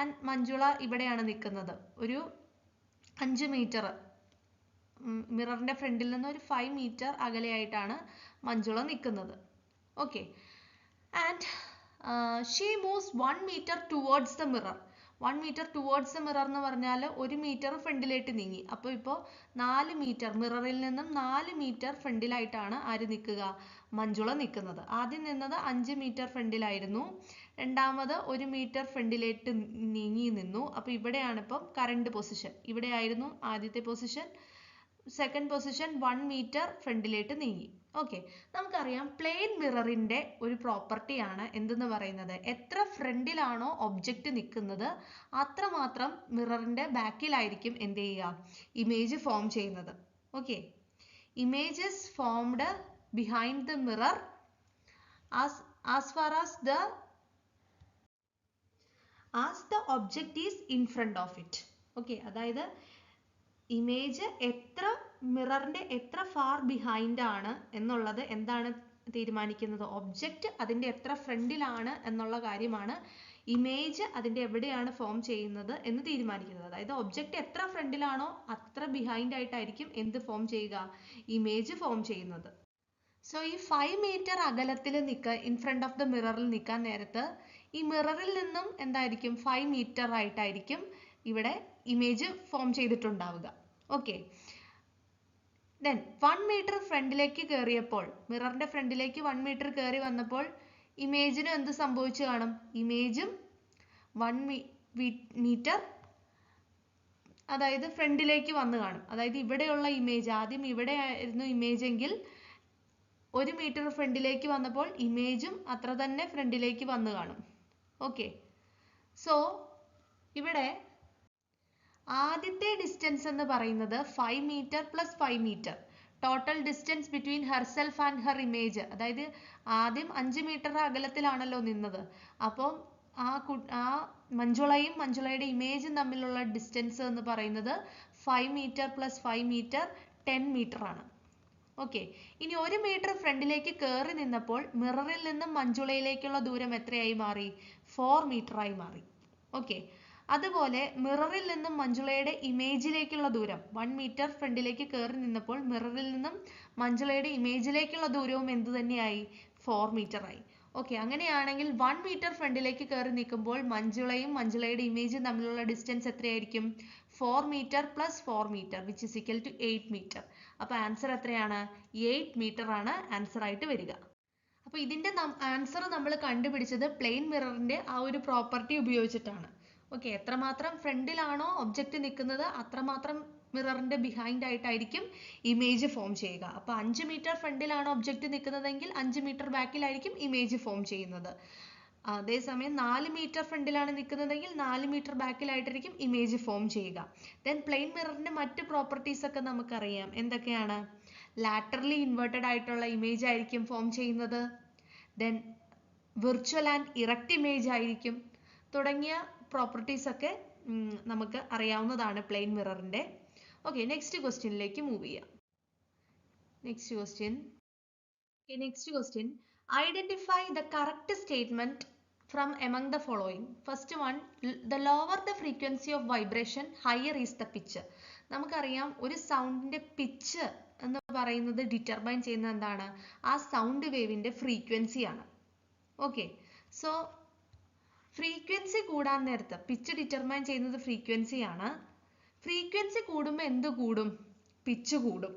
And Manjula ഇവിടെയാണ് നിൽക്കുന്നത്. ഒരു 5 metre മിററിന്റെ ഫ്രണ്ടിൽ നിന്ന് ഒരു 5 മീറ്റർ അകലെയായിട്ടാണ് മഞ്ജുള നിൽക്കുന്നത്. Okay, and she moves 1 meter towards the mirror. 1 meter towards the mirror എന്ന് പറഞ്ഞാൽ 1 മീറ്റർ ഫ്രണ്ടിലേക്ക് നീങ്ങി. അപ്പോൾ ഇപ്പോൾ 4 മീറ്റർ, മിററിൽ നിന്നും 4 മീറ്റർ ഫ്രണ്ടിലായിട്ടാണ് ആര് നിൽക്കുക, മഞ്ജുള നിൽക്കുന്നത്. ആദ്യം നിന്നത് 5 മീറ്റർ ഫ്രണ്ടിലായിരുന്നു, രണ്ടാമത് 1 മീറ്റർ ഫ്രണ്ടിലേക്ക് നീങ്ങി നിന്നു. അപ്പോൾ ഇവിടെയാണ് ഇപ്പം കറണ്ട് പൊസിഷൻ. ഇവിടെയായിരുന്നു ആദ്യത്തെ പൊസിഷൻ. സെക്കൻഡ് പൊസിഷൻ 1 മീറ്റർ ഫ്രണ്ടിലേക്ക് നീങ്ങി. ഓക്കെ, നമുക്കറിയാം പ്ലെയിൻ മിററിന്റെ ഒരു പ്രോപ്പർട്ടിയാണ് എന്തെന്ന് പറയുന്നത്, എത്ര ഫ്രണ്ടിലാണോ ഒബ്ജക്റ്റ് നിൽക്കുന്നത് അത്രമാത്രം മിററിന്റെ ബാക്കിലായിരിക്കും എന്ത് ചെയ്യുക, ഇമേജ് ഫോം ചെയ്യുന്നത്. Okay, images formed behind the mirror as far as the object is in front of it. Okay, അതായത് ഇമേജ് എത്ര മിററിന്റെ എത്ര ഫാർ ബിഹൈൻഡ് ആണ് എന്നുള്ളത് എന്താണ് തീരുമാനിക്കുന്നത്, ഒബ്ജക്റ്റ് അതിന്റെ എത്ര ഫ്രണ്ടിലാണ് എന്നുള്ള കാര്യമാണ് ഇമേജ് അതിന്റെ എവിടെയാണ് ഫോം ചെയ്യുന്നത് എന്ന് തീരുമാനിക്കുന്നത്. അതായത് ഒബ്ജക്റ്റ് എത്ര ഫ്രണ്ടിലാണോ അത്ര ബിഹൈൻഡ് ആയിട്ടായിരിക്കും എന്ത് ഫോം ചെയ്യുക, ഇമേജ് ഫോം ചെയ്യുന്നത്. സോ ഈ 5 മീറ്റർ അകലത്തിൽ ഇൻ ഫ്രണ്ട് ഓഫ് ദ മിററിൽ നിൽക്കാൻ നേരത്ത് ഈ മിററിൽ നിന്നും എന്തായിരിക്കും 5 മീറ്റർ ആയിട്ടായിരിക്കും ഇവിടെ ഇമേജ് ഫോം ചെയ്തിട്ടുണ്ടാവുക. ഓക്കെ, ദെൻ 1 മീറ്റർ ഫ്രണ്ടിലേക്ക് കയറിയപ്പോൾ, മിററിന്റെ ഫ്രണ്ടിലേക്ക് 1 മീറ്റർ കയറി വന്നപ്പോൾ ഇമേജിനും എന്ത് സംഭവിച്ചു കാണും, ഇമേജും 1 മീറ്റർ അതായത് ഫ്രണ്ടിലേക്ക് വന്നു കാണും. അതായത് ഇവിടെയുള്ള ഇമേജ്, ആദ്യം ഇവിടെ ആയിരുന്നു ഇമേജ് എങ്കിൽ 1 മീറ്റർ ഫ്രണ്ടിലേക്ക് വന്നപ്പോൾ ഇമേജും അത്ര തന്നെ ഫ്രണ്ടിലേക്ക് വന്നു കാണും. ഓക്കെ, സോ ഇവിടെ ആദ്യത്തെ ഡിസ്റ്റൻസ് എന്ന് പറയുന്നത് 5 metre plus 5 metre, total distance between herself and her image. അതായത് ആദ്യം 5 മീറ്റർ അകലത്തിലാണല്ലോ നിന്നത്, അപ്പം ആ മഞ്ജുളയും മഞ്ജുളയുടെ ഇമേജും തമ്മിലുള്ള ഡിസ്റ്റൻസ് എന്ന് പറയുന്നത് 5 മീറ്റർ പ്ലസ് 5 മീറ്റർ 10 മീറ്റർ ആണ്. ഓക്കെ, ഇനി 1 മീറ്റർ ഫ്രണ്ടിലേക്ക് കയറി നിന്നപ്പോൾ മിററിൽ നിന്നും മഞ്ജുളയിലേക്കുള്ള ദൂരം എത്രയായി മാറി, 4 മീറ്റർ ആയി മാറി. ഓക്കെ, അതുപോലെ മിററിൽ നിന്നും മഞ്ജുളയുടെ ഇമേജിലേക്കുള്ള ദൂരം 1 മീറ്റർ ഫ്രണ്ടിലേക്ക് കയറി നിന്നപ്പോൾ മിററിൽ നിന്നും മഞ്ജുളയുടെ ഇമേജിലേക്കുള്ള ദൂരവും എന്ത് തന്നെയായി, 4 മീറ്റർ ആയി. ഓക്കെ, അങ്ങനെയാണെങ്കിൽ 1 മീറ്റർ ഫ്രണ്ടിലേക്ക് കയറി നിൽക്കുമ്പോൾ മഞ്ജുളയും മഞ്ജുളയുടെ ഇമേജും തമ്മിലുള്ള ഡിസ്റ്റൻസ് എത്രയായിരിക്കും, 4 metre plus 4 metre which is equal to 8 metre. അപ്പൊ ആൻസർ എത്രയാണ്, 8 മീറ്റർ ആണ് ആൻസർ ആയിട്ട് വരിക. അപ്പൊ ഇതിന്റെ ആൻസർ നമ്മൾ കണ്ടുപിടിച്ചത് പ്ലെയിൻ മിററിന്റെ ആ ഒരു പ്രോപ്പർട്ടി ഉപയോഗിച്ചിട്ടാണ്. ഓക്കെ, എത്രമാത്രം ഫ്രണ്ടിലാണോ ഒബ്ജക്റ്റ് നിൽക്കുന്നത് അത്രമാത്രം മിററിന്റെ ബിഹൈൻഡ് ആയിട്ടായിരിക്കും ഇമേജ് ഫോം ചെയ്യുക. അപ്പൊ 5 മീറ്റർ ഫ്രണ്ടിലാണ് ഒബ്ജക്റ്റ് നിൽക്കുന്നതെങ്കിൽ 5 മീറ്റർ ബാക്കിലായിരിക്കും ഇമേജ് ഫോം ചെയ്യുന്നത്. അതേസമയം 4 മീറ്റർ ഫ്രണ്ടിലാണ് നിൽക്കുന്നതെങ്കിൽ 4 മീറ്റർ ബാക്കിലായിട്ടായിരിക്കും ഇമേജ് ഫോം ചെയ്യുക. ദെൻ പ്ലെയിൻ മിററിന്റെ മറ്റ് പ്രോപ്പർട്ടീസ് ഒക്കെ നമുക്കറിയാം. എന്തൊക്കെയാണ്, ലാറ്ററലി ഇൻവേർട്ടഡ് ആയിട്ടുള്ള ഇമേജ് ആയിരിക്കും ഫോം ചെയ്യുന്നത്, then virtual and erect image ആയിരിക്കും, തുടങ്ങിയ പ്രോപ്പർട്ടീസ് ഒക്കെ നമുക്ക് അറിയാവുന്നതാണ് പ്ലെയിൻ മിററിന്റെ. ഓക്കെ, നെക്സ്റ്റ് ക്വസ്റ്റ്യനിലേക്ക് മൂവ് ചെയ്യാം. Next question identify the correct statement from among the following. First one, the lower the frequency of vibration, higher is the pitch. നമുക്കറിയാം ഒരു സൗണ്ടിന്റെ പിച്ച് എന്ന് പറയുന്നത് ഡിറ്റർമൈൻ ചെയ്യുന്നത് എന്താണ്, ആ സൗണ്ട് വേവിന്റെ ഫ്രീക്വൻസി ആണ്. ഓക്കെ, സോ ഫ്രീക്വൻസി കൂടാൻ നേരത്ത് പിച്ച് ഡിറ്റർമൈൻ ചെയ്യുന്നത് ഫ്രീക്വൻസി ആണ്. ഫ്രീക്വൻസി കൂടുമ്പോൾ എന്ത് കൂടും, പിച്ച് കൂടും.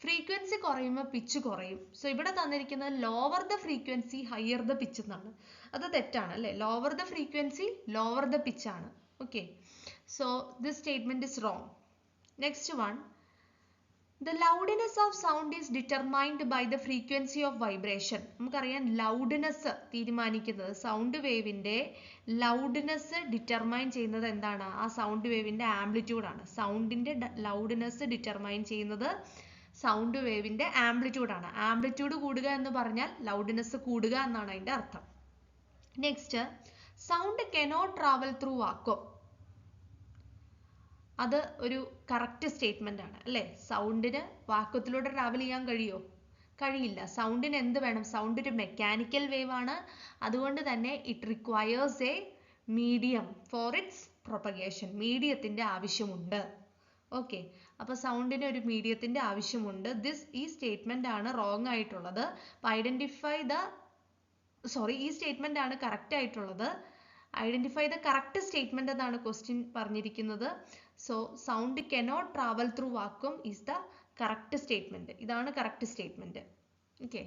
ഫ്രീക്വൻസി കുറയുമ്പോൾ പിച്ച് കുറയും. സോ ഇവിടെ തന്നിരിക്കുന്നത് lower the frequency higher the pitch എന്നാണ്. അത് തെറ്റാണ് അല്ലേ, lower the frequency lower the pitch ആണ്. Okay, so this statement is wrong. Next one, the loudness of sound is determined by the frequency of vibration. നമുക്കറിയാം loudness തീരുമാനിക്കുന്നത്, sound വേവിന്റെ loudness determine ചെയ്യുന്നത് എന്താണ്, ആ സൗണ്ട് വേവിന്റെ ആംപ്ലിറ്റ്യൂഡ് ആണ്. സൗണ്ടിന്റെ loudness determine ചെയ്യുന്നത് സൗണ്ട് വേവിന്റെ ആംപ്ലിറ്റ്യൂഡ് ആണ്. ആംപ്ലിറ്റ്യൂഡ് കൂടുക എന്ന് പറഞ്ഞാൽ ലൗഡ്നെസ് കൂടുക എന്നാണ് അതിന്റെ അർത്ഥം. Next, sound cannot travel through vacuum. അത് ഒരു കറക്റ്റ് സ്റ്റേറ്റ്മെന്റ് ആണ് അല്ലേ. സൗണ്ടിന് വാക്വത്തിലൂടെ ട്രാവൽ ചെയ്യാൻ കഴിയില്ല. സൗണ്ടിന് എന്ത് വേണം, സൗണ്ട് ഒരു മെക്കാനിക്കൽ വേവ് ആണ്. അതുകൊണ്ട് തന്നെ it requires A medium four it's propagation. മീഡിയത്തിന്റെ ആവശ്യമുണ്ട്. ഓക്കെ, അപ്പൊ സൗണ്ടിന് ഒരു മീഡിയത്തിന്റെ ആവശ്യമുണ്ട്. ഈ സ്റ്റേറ്റ്മെന്റ് ആണ് റോങ് ആയിട്ടുള്ളത്. ഈ സ്റ്റേറ്റ്മെന്റ് ആണ് കറക്റ്റ് ആയിട്ടുള്ളത്. ഐഡന്റിഫൈ ദ കറക്റ്റ് സ്റ്റേറ്റ്മെന്റ് എന്നാണ് ക്വസ്റ്റ്യൻ പറഞ്ഞിരിക്കുന്നത്. So sound cannot travel through vacuum is the correct statement. ഇതാണ് correct statement. Okay,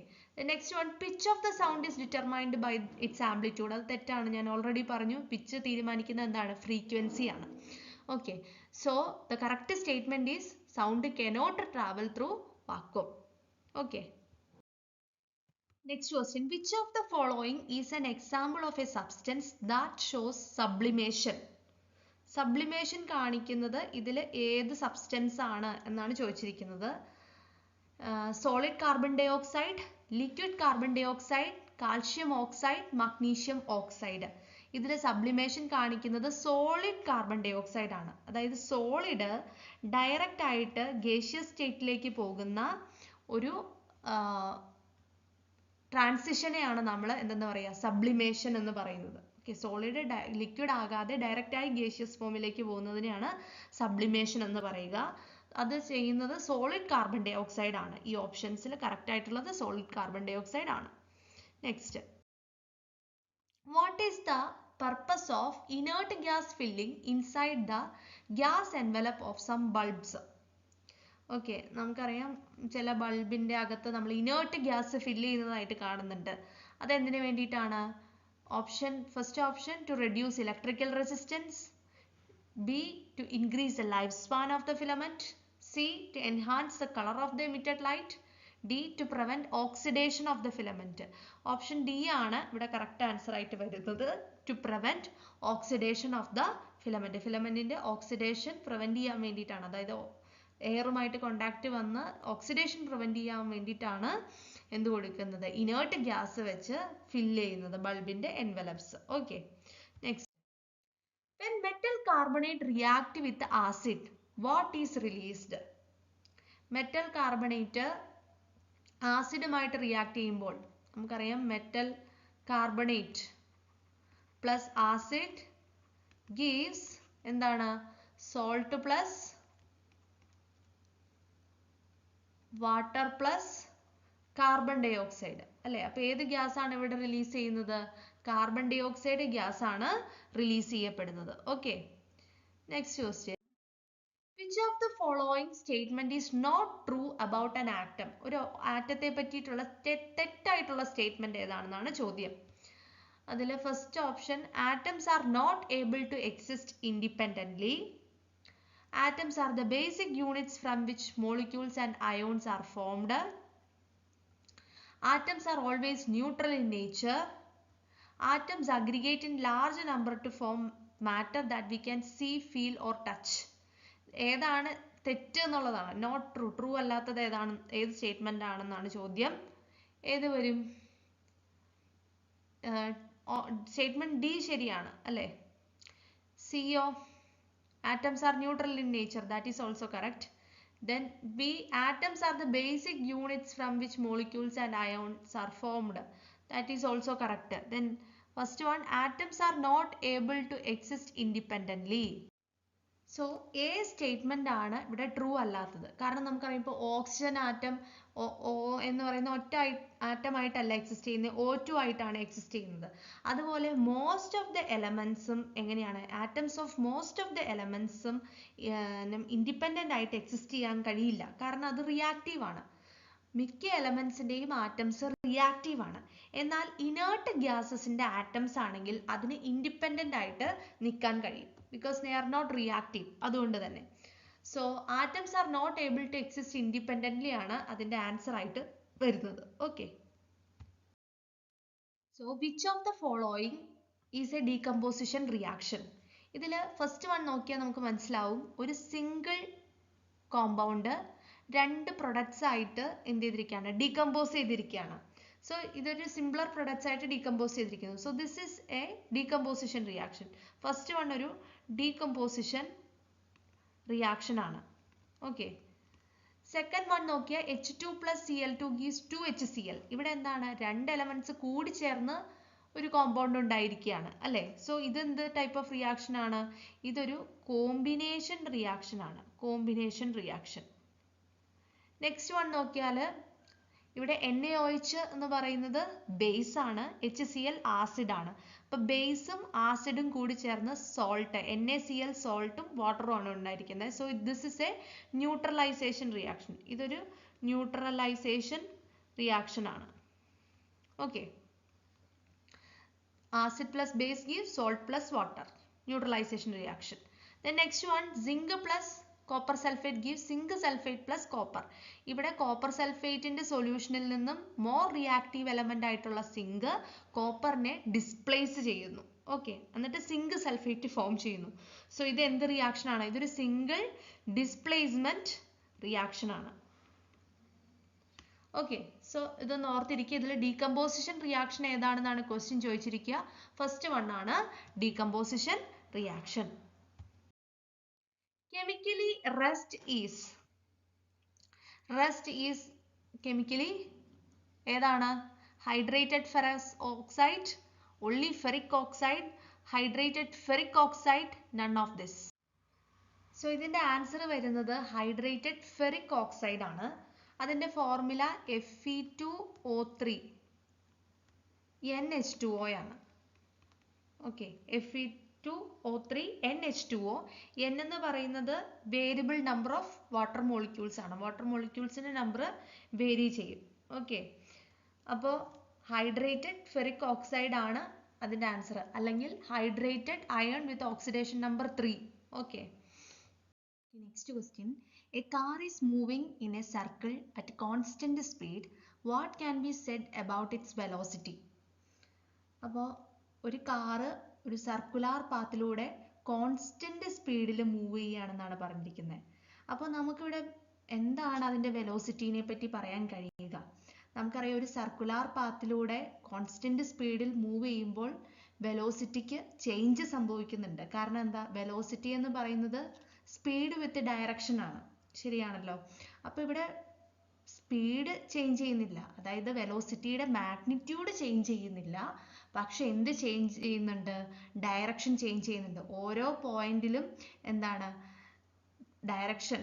next one, pitch of the sound is determined by its amplitude. അത് തെറ്റാണ്, ഞാൻ already പറഞ്ഞു. Pitch തീരുമാനിക്കുന്നത് എന്താണ്, frequency ആണ്. Okay, so the correct statement is sound cannot travel through vacuum. Okay. Next question, which of the following is an example of a substance that shows sublimation? Sublimation കാണിക്കുന്നത് ഇതിൽ ഏത് substance ആണ് എന്നാണ് ചോദിച്ചിരിക്കുന്നത്. Solid carbon dioxide, liquid carbon dioxide, calcium oxide, magnesium oxide. ഇതിൽ sublimation കാണിക്കുന്നത് solid carbon dioxide ആണ്. അതായത് സോളിഡ് ഡയറക്റ്റ് ആയിട്ട് ഗേഷ്യസ് സ്റ്റേറ്റിലേക്ക് പോകുന്ന ഒരു ട്രാൻസിഷനെയാണ് നമ്മൾ എന്തെന്ന് പറയുക, സബ്ലിമേഷൻ എന്ന് പറയുന്നത്. ഓക്കെ, സോളിഡ് ലിക്വിഡ് ആകാതെ ഡയറക്റ്റ് ആയി ഗേഷ്യസ് ഫോമിലേക്ക് പോകുന്നതിനെയാണ് സബ്ലിമേഷൻ എന്ന് പറയുക. അത് ചെയ്യുന്നത് സോളിഡ് കാർബൺ ഡൈ ഓക്സൈഡ് ആണ്. ഈ ഓപ്ഷൻസിൽ കറക്റ്റ് ആയിട്ടുള്ളത് സോളിഡ് കാർബൺ ഡൈ ഓക്സൈഡ് ആണ്. Next, what is the purpose of inert gas filling inside the gas envelope of some bulbs? Okay, നമുക്കറിയാം ചില ബൾബിന്റെ അകത്ത് നമ്മൾ ഇനേർട്ട് ഗ്യാസ് ഫില്ല് ചെയ്യുന്നതായിട്ട് കാണുന്നുണ്ട്. അതെന്തിനു വേണ്ടിയിട്ടാണ്? First option to reduce electrical resistance, B to increase the life span of the filament, C to enhance the colour of the emitted light, D to prevent oxidation of the filament. Option D ആണ് ഇവിടെ correct answer ആയിട്ട് വരുന്നത്. To prevent oxidation of the filament. ഫിലമെന്റിന്റെ oxidation prevent ചെയ്യാൻ വേണ്ടിയിട്ടാണ്, അതായത് എയറുമായിട്ട് contact വന്ന് ഓക്സിഡേഷൻ പ്രിവെന്റ് ചെയ്യാൻ വേണ്ടിയിട്ടാണ് എന്ത് കൊടുക്കുന്നത്, ഇനേർട്ട് ഗ്യാസ് വെച്ച് ഫില്ല് ചെയ്യുന്നത് ബൾബിന്റെ envelops. Okay, next, when metal carbonate react with acid, what is released? Metal carbonate ആസിഡുമായിട്ട് റിയാക്ട് ചെയ്യുമ്പോൾ നമുക്കറിയാം metal carbonate plus acid gives എന്താണ്, salt plus water plus carbon dioxide അല്ലെ. അപ്പൊ ഏത് ഗ്യാസ് ആണ് ഇവിടെ റിലീസ് ചെയ്യുന്നത്? കാർബൺ ഡൈ ഓക്സൈഡ് ഗ്യാസ് ആണ് റിലീസ് ചെയ്യപ്പെടുന്നത്. Okay, next question, which of the following statement is not true about an atom? ഒരു ആറ്റത്തെ പറ്റിയിട്ടുള്ള തെറ്റായിട്ടുള്ള സ്റ്റേറ്റ്മെന്റ് ഏതാണെന്നാണ് ചോദ്യം. അതിൽ first option, atoms are not able to exist independently. Atoms are the basic units from which molecules and ions are formed. Atoms are always neutral in nature. Atoms aggregate in large number to form matter that we can see, feel or touch. ഏതാണ് തെറ്റ് എന്നുള്ളതാണ്, not true. True അല്ലാത്തത് ഏതാണ്, ഏത് statement ആണെന്നാണ് ചോദ്യം. ഏത് വരും? സ്റ്റേറ്റ്മെന്റ് ഡി ശരിയാണ് അല്ലേ. സിയോ, atoms are neutral in nature, that is also correct. Then B, atoms are the basic units from which molecules and ions are formed, that is also correct. Then first one, atoms are not able to exist independently. So A statement ആണ് ഇവിടെ true അല്ലാത്തത്. കാരണം നമുക്കറിയാം ഇപ്പോൾ oxygen atom ഓ എന്ന് പറയുന്ന ഒറ്റ atom ആയിട്ടല്ല എക്സിസ്റ്റ് ചെയ്യുന്നത്, O2 ആയിട്ടാണ് എക്സിസ്റ്റ് ചെയ്യുന്നത്. അതുപോലെ മോസ്റ്റ് ഓഫ് ദ എലമെന്റ്സും എങ്ങനെയാണ്, atoms of most of the എലമെന്റ്സും ഇൻഡിപെൻഡന്റ് ആയിട്ട് എക്സിസ്റ്റ് ചെയ്യാൻ കഴിയില്ല. കാരണം അത് റിയാക്റ്റീവ് ആണ്. മിക്ക എലമെന്റ്സിന്റെയും ആറ്റംസ് റിയാക്റ്റീവ് ആണ്. എന്നാൽ ഇനേർട്ട് ഗ്യാസസിന്റെ ആറ്റംസ് ആണെങ്കിൽ അതിന് ഇൻഡിപെൻഡന്റ് ആയിട്ട് നിൽക്കാൻ കഴിയും, because they are not reactive. അതുകൊണ്ട് തന്നെ so atoms are not able to exist independently ആണ് അതിന്റെ ആൻസർ ആയിട്ട് വരുന്നത്. Okay, so which of the following is a decomposition reaction? ഇതിൽ ഫസ്റ്റ് വൺ നോക്കിയാൽ നമുക്ക് മനസ്സിലാവും, ഒരു സിംഗിൾ കോമ്പൗണ്ട് രണ്ട് പ്രൊഡക്ട്സ് ആയിട്ട് എന്ത് ചെയ്തിരിക്കുകയാണ്, ഡീകമ്പോസ് ചെയ്തിരിക്കുകയാണ്. സോ ഇതൊരു സിംപ്ലർ പ്രൊഡക്ട്സ് ആയിട്ട് ഡീകമ്പോസ് ചെയ്തിരിക്കുന്നു. So this is A decomposition reaction. First one ഒരു ഡീകമ്പോസിഷൻ റിയാക്ഷൻ ആണ്. ഓക്കെ, സെക്കൻഡ് വൺ നോക്കിയാൽ H2 + Cl2 gives 2HCl. ഇവിടെ എന്താണ്, രണ്ട് എലമെന്റ്സ് കൂടി ചേർന്ന് ഒരു കോമ്പൗണ്ട് ഉണ്ടായിരിക്കുകയാണ് അല്ലേ. സോ ഇതെന്ത് ടൈപ്പ് ഓഫ് റിയാക്ഷൻ ആണ്? ഇതൊരു കോമ്പിനേഷൻ റിയാക്ഷൻ ആണ്, കോമ്പിനേഷൻ റിയാക്ഷൻ. നെക്സ്റ്റ് വൺ നോക്കിയാൽ ഇവിടെ NaOH എന്ന് പറയുന്നത് ബേസ് ആണ്, HCl ആസിഡ് ആണ്. അപ്പൊ ബേസും ആസിഡും കൂടി ചേർന്ന് സോൾട്ട്, NaCl സോൾട്ടും വാട്ടറും ആണ് ഉണ്ടായിരിക്കുന്നത്. So this is A neutralisation reaction. ഇതൊരു ന്യൂട്രലൈസേഷൻ റിയാക്ഷൻ ആണ്. Okay, acid plus base gives salt plus water, neutralization reaction. Then next one, zinc plus copper sulphate give zinc sulphate plus copper. ഇവിടെ copper സൾഫേറ്റിന്റെ സൊല്യൂഷനിൽ നിന്നും more reactive element ആയിട്ടുള്ള zinc കോപ്പറിനെ displace ചെയ്യുന്നു. Okay, എന്നിട്ട് zinc sulphate form ചെയ്യുന്നു. So ഇത് എന്ത് റിയാക്ഷൻ ആണ്? ഇതൊരു സിംഗിൾ ഡിസ്പ്ലേസ്മെന്റ് റിയാക്ഷൻ ആണ്. ഓക്കെ, സോ ഇതൊന്ന് ഓർത്തിരിക്കുക. ഇതിൽ ഡീകമ്പോസിഷൻ റിയാക്ഷൻ ഏതാണെന്നാണ് ക്വസ്റ്റ്യൻ ചോദിച്ചിരിക്കുക. ഫസ്റ്റ് വൺ ആണ് decomposition reaction. Chemically rust is chemically ഏതാണ്? Hydrated ferrous oxide, only ferric oxide, hydrated ferric oxide, none of this. So ഇതിന്റെ ആൻസർ വരുന്നത് ഹൈഡ്രേറ്റഡ് ഫെറിക് ഓക്സൈഡ് ആണ്. അതിന്റെ ഫോർമുല Fe2O3 NH2O ആണ്. Okay, Fe2O3 NH2O. N എന്ന് പറയുന്നത് variable number of water molecules ആണ്. Water മോളിക്യൂൾസിന്റെ number vary ചെയ്യും. Okay, അപ്പോൾ ഹൈഡ്രേറ്റഡ് ഫെറിക് ഓക്സൈഡ് ആണ് അതിന്റെ ആൻസർ, അല്ലെങ്കിൽ hydrated iron with oxidation number 3. Okay, next question. A car is moving in A circle at constant speed. What can be said about it's velocity? അപ്പോൾ ഒരു car ഒരു circular പാത്തിലൂടെ constant സ്പീഡിൽ move ചെയ്യുകയാണെന്നാണ് പറഞ്ഞിരിക്കുന്നത്. അപ്പോൾ നമുക്കിവിടെ എന്താണ് അതിന്റെ വെലോസിറ്റിനെ പറ്റി പറയാൻ കഴിയുക? നമുക്കറിയാം, ഒരു സർക്കുലാർ പാത്തിലൂടെ കോൺസ്റ്റന്റ് സ്പീഡിൽ മൂവ് ചെയ്യുമ്പോൾ വെലോസിറ്റിക്ക് ചേഞ്ച് സംഭവിക്കുന്നുണ്ട്. കാരണം എന്താ? വെലോസിറ്റി എന്ന് പറയുന്നത് സ്പീഡ് വിത്ത് ഡയറക്ഷൻ ആണ്. ശരിയാണല്ലോ. അപ്പോൾ ഇവിടെ സ്പീഡ് ചേഞ്ച് ചെയ്യുന്നില്ല, അതായത് വെലോസിറ്റിയുടെ മാഗ്നിറ്റ്യൂഡ് ചേഞ്ച് ചെയ്യുന്നില്ല. പക്ഷെ എന്ത് ചേഞ്ച് ചെയ്യുന്നുണ്ട്? ഡയറക്ഷൻ ചേഞ്ച് ചെയ്യുന്നുണ്ട്. ഓരോ പോയിന്റിലും എന്താണ് ഡയറക്ഷൻ,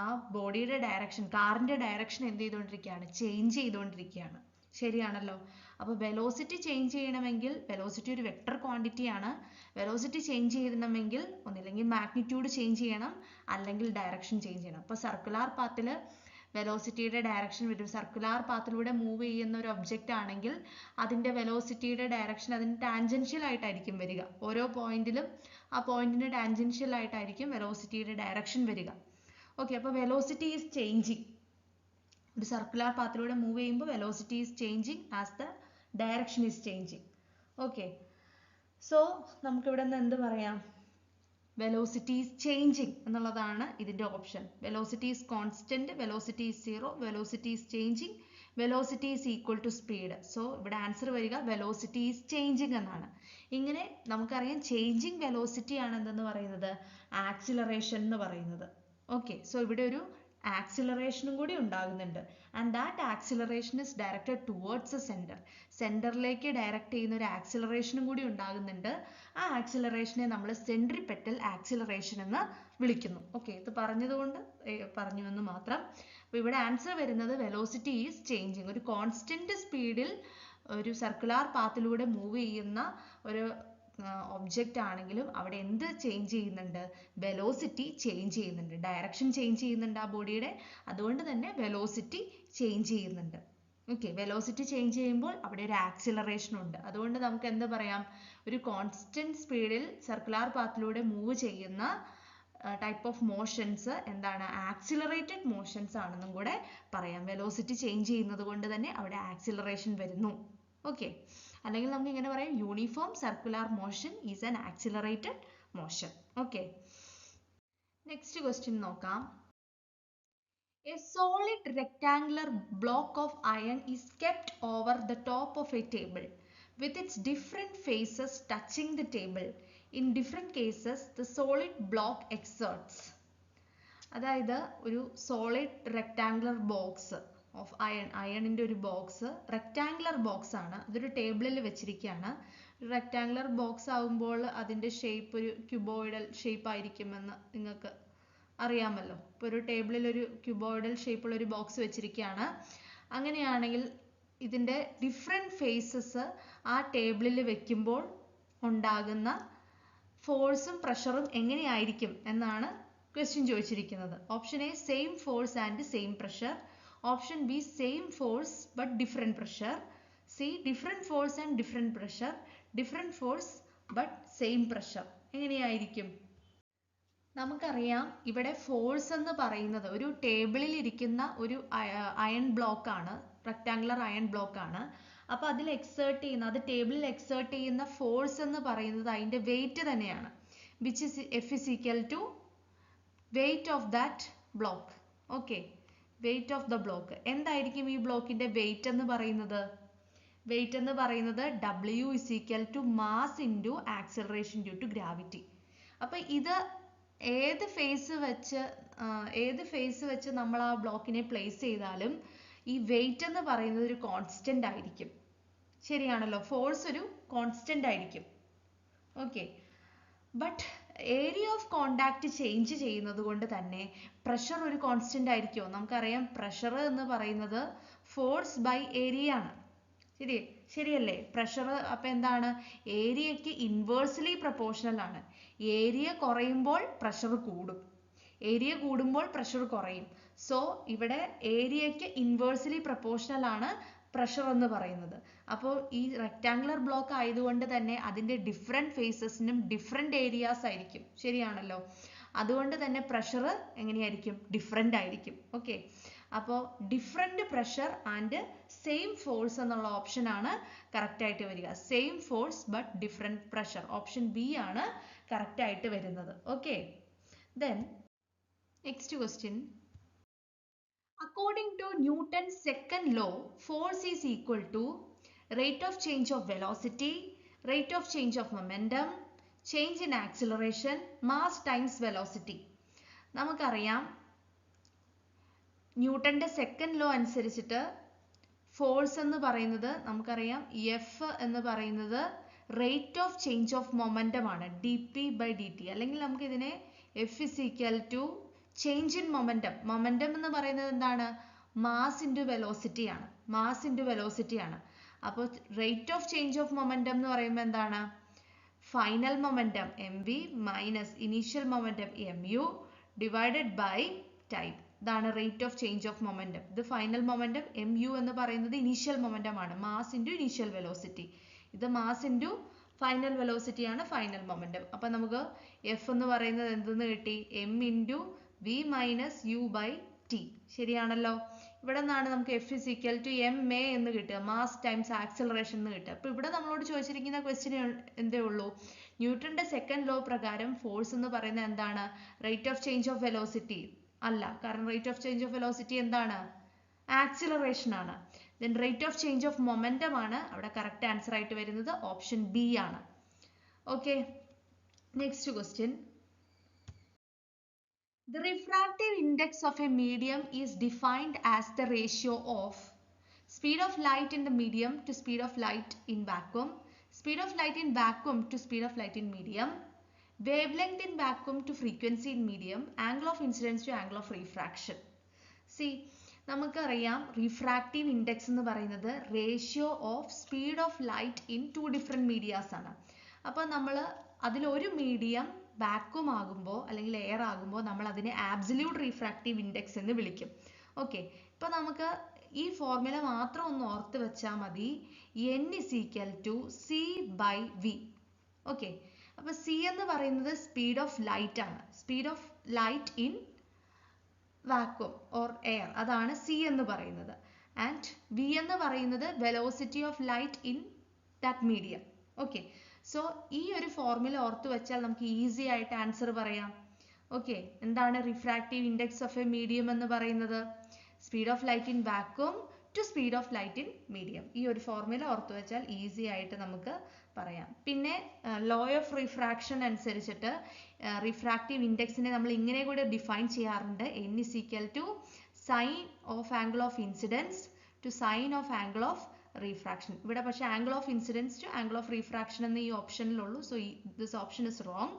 ആ ബോഡിയുടെ ഡയറക്ഷൻ, കാറിന്റെ ഡയറക്ഷൻ എന്ത് ചെയ്തുകൊണ്ടിരിക്കുകയാണ്? ചേഞ്ച് ചെയ്തുകൊണ്ടിരിക്കുകയാണ്. ശരിയാണല്ലോ. അപ്പോൾ വെലോസിറ്റി ചേഞ്ച് ചെയ്യണമെങ്കിൽ, വെലോസിറ്റി ഒരു വെക്ടർ ക്വാണ്ടിറ്റി ആണ്, വെലോസിറ്റി ചേഞ്ച് ചെയ്യണമെങ്കിൽ ഒന്നില്ലെങ്കിൽ മാഗ്നിറ്റ്യൂഡ് ചേഞ്ച് ചെയ്യണം, അല്ലെങ്കിൽ ഡയറക്ഷൻ ചേഞ്ച് ചെയ്യണം. അപ്പോൾ സർക്കുലാർ പാത്തിൽ വെലോസിറ്റിയുടെ ഡയറക്ഷൻ വരും. സർക്കുലാർ പാത്തിലൂടെ മൂവ് ചെയ്യുന്ന ഒരു ഒബ്ജക്റ്റ് ആണെങ്കിൽ അതിന്റെ വെലോസിറ്റിയുടെ ഡയറക്ഷൻ അതിന് ടാൻജൻഷ്യൽ ആയിട്ടായിരിക്കും വരിക. ഓരോ പോയിന്റിലും ആ പോയിന്റിന് ടാൻജൻഷ്യൽ ആയിട്ടായിരിക്കും വെലോസിറ്റിയുടെ ഡയറക്ഷൻ വരിക. ഓക്കെ, അപ്പോൾ വെലോസിറ്റി ഈസ് ചേഞ്ചിങ്. ഒരു സർക്കുലാർ പാത്തിലൂടെ മൂവ് ചെയ്യുമ്പോൾ velocity is changing as the direction is changing. Okay, so നമുക്കിവിടെ നിന്ന് എന്ത് പറയാം? വെലോസിറ്റി ഈസ് ചേഞ്ചിങ് എന്നുള്ളതാണ് ഇതിന്റെ option. Velocity is constant, velocity is zero, velocity is changing, velocity is equal to speed. So ഇവിടെ answer വരിക velocity is changing എന്നാണ്. ഇങ്ങനെ നമുക്കറിയാം, ചേഞ്ചിങ് വെലോസിറ്റി ആണ് എന്തെന്ന് പറയുന്നത്? ആക്സിലറേഷൻ എന്ന് പറയുന്നത്. ഓക്കെ, സോ ഇവിടെ ഒരു ആക്സിലറേഷനും കൂടി ഉണ്ടാകുന്നുണ്ട്. And that acceleration is directed towards A centre. സെന്ററിലേക്ക് ഡയറക്റ്റ് ചെയ്യുന്ന ഒരു ആക്സിലറേഷനും കൂടി ഉണ്ടാകുന്നുണ്ട്. ആ ആക്സിലറേഷനെ നമ്മൾ സെൻട്രിപെറ്റൽ ആക്സിലറേഷൻ എന്ന് വിളിക്കുന്നു. ഓക്കെ, ഇത് പറഞ്ഞതുകൊണ്ട് പറഞ്ഞു എന്ന് മാത്രം. അപ്പോൾ ഇവിടെ ആൻസർ വരുന്നത് വെലോസിറ്റി ഈസ് ചേഞ്ചിങ്. ഒരു കോൺസ്റ്റന്റ് സ്പീഡിൽ ഒരു സർക്കുലാർ പാത്തിലൂടെ മൂവ് ചെയ്യുന്ന ഒരു ഒബ്ജക്റ്റ് ആണെങ്കിലും അവിടെ എന്ത് ചേഞ്ച് ചെയ്യുന്നുണ്ട്? വെലോസിറ്റി ചേഞ്ച് ചെയ്യുന്നുണ്ട്, ഡയറക്ഷൻ ചേഞ്ച് ചെയ്യുന്നുണ്ട് ആ ബോഡിയുടെ. അതുകൊണ്ട് തന്നെ വെലോസിറ്റി ചേഞ്ച് ചെയ്യുന്നുണ്ട്. ഓക്കെ, വെലോസിറ്റി ചേഞ്ച് ചെയ്യുമ്പോൾ അവിടെ ഒരു ആക്സിലറേഷൻ ഉണ്ട്. അതുകൊണ്ട് നമുക്ക് എന്ത് പറയാം? ഒരു കോൺസ്റ്റന്റ് സ്പീഡിൽ സർക്കുലാർ പാത്തിലൂടെ മൂവ് ചെയ്യുന്ന ടൈപ്പ് ഓഫ് മോഷൻസ് എന്താണ്? ആക്സിലറേറ്റഡ് മോഷൻസ് ആണെന്നും കൂടെ പറയാം. വെലോസിറ്റി ചേഞ്ച് ചെയ്യുന്നത് കൊണ്ട് തന്നെ അവിടെ ആക്സിലറേഷൻ വരുന്നു. ഓക്കെ, അല്ലെങ്കിൽ നമുക്ക് ഇങ്ങനെ പറയാം, uniform circular motion is an accelerated motion. Okay, next question നോക്കാം. A solid rectangular block of iron is kept over the top of a table with its different faces touching the table. In different cases, the solid block exerts. അതായത് ഒരു solid rectangular box of അയണിന്റെ ഒരു box, rectangular box ആണ്. അതൊരു ടേബിളിൽ വെച്ചിരിക്കുകയാണ്. Rectangular box ആകുമ്പോൾ അതിന്റെ shape ഒരു ക്യൂബോയിഡൽ ഷേപ്പ് ആയിരിക്കുമെന്ന് നിങ്ങൾക്ക് അറിയാമല്ലോ. ഇപ്പോൾ ഒരു ടേബിളിൽ ഒരു ക്യൂബോയിഡൽ ഷേപ്പുള്ള ഒരു ബോക്സ് വെച്ചിരിക്കുകയാണ്. അങ്ങനെയാണെങ്കിൽ ഇതിന്റെ ഡിഫറെന്റ് ഫേസസ് ആ ടേബിളിൽ വെക്കുമ്പോൾ ഉണ്ടാകുന്ന ഫോഴ്സും പ്രഷറും എങ്ങനെയായിരിക്കും എന്നാണ് ക്വസ്റ്റ്യൻ ചോദിച്ചിരിക്കുന്നത്. Option A same force and same pressure, option B same force but different pressure, C different force and different pressure, different force but same pressure. എങ്ങനെയായിരിക്കും? നമുക്കറിയാം ഇവിടെ ഫോഴ്സ് എന്ന് പറയുന്നത് ഒരു ടേബിളിൽ ഇരിക്കുന്ന ഒരു അയൺ ബ്ലോക്ക് ആണ്, റെക്ടാങ്കുലർ അയൺ ബ്ലോക്ക് ആണ്. അപ്പൊ അതിൽ എക്സേർട്ട് ചെയ്യുന്ന, അത് ടേബിളിൽ എക്സേർട്ട് ചെയ്യുന്ന ഫോഴ്സ് എന്ന് പറയുന്നത് അതിന്റെ വെയിറ്റ് തന്നെയാണ്, which is F is equal to weight of that block. Okay, weight of the block. എന്തായിരിക്കും ഈ ബ്ലോക്കിന്റെ വെയിറ്റ് എന്ന് പറയുന്നത്? വെയിറ്റ് എന്ന് പറയുന്നത് W is equal to mass into acceleration due to gravity. അപ്പൊ ഇത് ഏത് ഫേസ് വെച്ച് നമ്മൾ ആ ബ്ലോക്കിനെ പ്ലേസ് ചെയ്താലും ഈ വെയിറ്റ് എന്ന് പറയുന്നത് ഒരു കോൺസ്റ്റന്റ് ആയിരിക്കും. ശരിയാണല്ലോ, ഫോഴ്സ് ഒരു കോൺസ്റ്റന്റ് ആയിരിക്കും. Okay, but area of contact change ചെയ്യുന്നത് കൊണ്ട് തന്നെ പ്രഷർ ഒരു കോൺസ്റ്റന്റ് ആയിരിക്കുമോ? നമുക്കറിയാം പ്രഷർ എന്ന് പറയുന്നത് ഫോഴ്സ് ബൈ ഏരിയ ആണ്. ശരിയല്ലേ? പ്രഷർ അപ്പൊ എന്താണ്? ഏരിയക്ക് ഇൻവേഴ്സ്ലി പ്രൊപ്പോർഷണൽ ആണ്. ഏരിയ കുറയുമ്പോൾ പ്രഷർ കൂടും, ഏരിയ കൂടുമ്പോൾ പ്രഷർ കുറയും. സോ ഇവിടെ ഏരിയക്ക് ഇൻവേഴ്സ്ലി പ്രൊപ്പോർഷണൽ ആണ് പ്രഷർ എന്ന് പറയുന്നത്. അപ്പോൾ ഈ റെക്ടാങ്കുലർ ബ്ലോക്ക് ആയതുകൊണ്ട് തന്നെ അതിന്റെ ഡിഫറെന്റ് ഫേസസിനും ഡിഫറെന്റ് ഏരിയാസ് ആയിരിക്കും. ശരിയാണല്ലോ, അതുകൊണ്ട് തന്നെ പ്രഷർ എങ്ങനെയായിരിക്കും? ഡിഫറെന്റ് ആയിരിക്കും. ഓക്കെ, അപ്പോൾ different pressure and same force എന്നുള്ള ഓപ്ഷൻ ആണ് കറക്റ്റ് ആയിട്ട് വരിക. Same force but different pressure, option B ആണ് കറക്റ്റ് ആയിട്ട് വരുന്നത്. Okay, then next question. According to Newton's second law, force is equal to rate of change of velocity, rate of change of momentum, change in acceleration, mass times velocity. നമുക്കറിയാം ന്യൂട്ടന്റെ second law അനുസരിച്ചിട്ട് force എന്ന് പറയുന്നത് നമുക്കറിയാം F എന്ന് പറയുന്നത് rate of change of momentum ആണ്, dp/dt. അല്ലെങ്കിൽ നമുക്ക് ഇതിനെ F is equal to change in momentum. Momentum എന്ന് പറയുന്നത് എന്താണ്? മാസ് ഇൻറ്റു വെലോസിറ്റി ആണ്, മാസ് ഇൻറ്റു വെലോസിറ്റി ആണ്. അപ്പോൾ rate of change of momentum എന്ന് പറയുമ്പോൾ എന്താണ്? Final momentum mv minus initial momentum mu divided by time. ഇതാണ് rate of change of momentum. ഇത് ഫൈനൽ മൊമെന്റം mu എന്ന് പറയുന്നത് ഇനീഷ്യൽ മൊമെന്റം ആണ്, മാസ് ഇൻറ്റു ഇനീഷ്യൽ വെലോസിറ്റി. ഇത് മാസ് ഇൻറ്റു ഫൈനൽ വെലോസിറ്റി ആണ് ഫൈനൽ മൊമെന്റം. അപ്പൊ നമുക്ക് എഫ് എന്ന് പറയുന്നത് എന്തെന്ന് കിട്ടി? m into v minus u by T. ശരിയാണല്ലോ, ഇവിടെ നിന്നാണ് നമുക്ക് F is equal to ma എന്ന് കിട്ടുക, മാസ് ടൈംസ് ആക്സിലറേഷൻ എന്ന് കിട്ടുക. അപ്പൊ ഇവിടെ നമ്മളോട് ചോദിച്ചിരിക്കുന്ന ക്വസ്റ്റ്യൻ എന്തേ ഉള്ളൂ? ന്യൂട്ടന്റെ സെക്കൻഡ് ലോ പ്രകാരം ഫോഴ്സ് എന്ന് പറയുന്നത് എന്താണ്? Rate of change of velocity അല്ല, കാരണം rate of change of velocity എന്താണ്? ആക്സിലറേഷൻ ആണ്. Then rate of change of momentum ആണ് അവിടെ കറക്റ്റ് ആൻസർ ആയിട്ട് വരുന്നത്, ഓപ്ഷൻ ബി ആണ്. Okay, next question. The refractive index of a medium is defined as the ratio of speed of light in the medium to speed of light in vacuum, speed of light in vacuum to speed of light in medium, wavelength in vacuum to frequency in medium, angle of incidence to angle of refraction. See, നമുക്കറിയാം refractive index എന്ന് പറയുന്നത് ratio of speed of light in two different medias ആണ്. അപ്പോൾ നമ്മൾ അതിലൊരു medium vacuum ആകുമ്പോൾ അല്ലെങ്കിൽ air ആകുമ്പോൾ നമ്മൾ അതിനെ ആബ്സല്യൂട്ട് റിഫ്രാക്റ്റീവ് ഇൻഡെക്സ് എന്ന് വിളിക്കും. ഓക്കെ, ഇപ്പൊ നമുക്ക് ഈ ഫോർമുല മാത്രം ഒന്ന് ഓർത്ത് വെച്ചാൽ മതി. n is equal to C by V. Okay, അപ്പൊ സി എന്ന് പറയുന്നത് സ്പീഡ് ഓഫ് ലൈറ്റ് ആണ്, speed of light in vacuum or air, അതാണ് സി എന്ന് പറയുന്നത്. ആൻഡ് വി എന്ന് പറയുന്നത് velocity of light in that medium. Okay, so ഈ ഒരു ഫോർമുല ഓർത്ത് വെച്ചാൽ നമുക്ക് ഈസി ആയിട്ട് ആൻസർ പറയാം. ഓക്കെ, എന്താണ് refractive index of a medium എന്ന് പറയുന്നത്? Speed of light in vacuum to speed of light in medium. ഈ ഒരു ഫോർമുല ഓർത്ത് വെച്ചാൽ ഈസി ആയിട്ട് നമുക്ക് പറയാം. പിന്നെ ലോ ഓഫ് റിഫ്രാക്ഷൻ അനുസരിച്ചിട്ട് റിഫ്രാക്റ്റീവ് ഇൻഡെക്സിനെ നമ്മൾ ഇങ്ങനെ കൂടെ ഡിഫൈൻ ചെയ്യാറുണ്ട്. n is equal to sine of angle of incidence to sine of angle of refraction. ഇവിടെ പക്ഷേ angle of incidence to angle of refraction എന്ന് ഈ ഓപ്ഷനിലുള്ളൂ. So this option is wrong.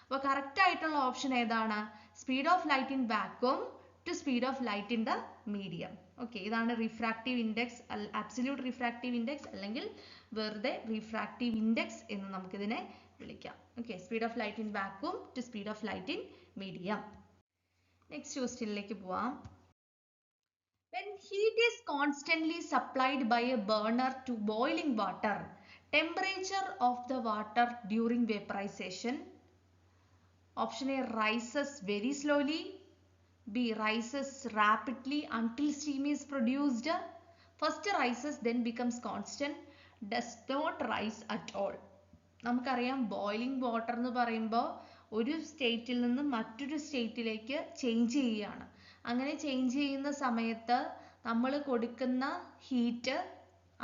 അപ്പോൾ കറക്റ്റ് ആയിട്ടുള്ള ഓപ്ഷൻ ഏതാണ്? Speed of light in vacuum to speed of light in the medium. Okay, ഇതാണ് refractive index, absolute refractive index അല്ലെങ്കിൽ വെറുതെ refractive index എന്ന് നമുക്കിതിനെ വിളിക്കാം. Okay, speed of light in vacuum to speed of light in medium. Next ക്വസ്റ്റ്യനിലേക്ക് പോവാം. When heat is constantly supplied by a burner to boiling water, temperature of the water during vaporization Option A, rises very slowly. B, rises rapidly until steam is produced. First rises, then becomes constant. Does not rise at all. നമുക്കറിയാം boiling water എന്ന് പറയുമ്പോൾ ഒരു സ്റ്റേറ്റിൽ നിന്ന് മറ്റൊരു സ്റ്റേറ്റിലേക്ക് change ചെയ്യുകയാണ്. അങ്ങനെ ചേഞ്ച് ചെയ്യുന്ന സമയത്ത് നമ്മൾ കൊടുക്കുന്ന ഹീറ്റ്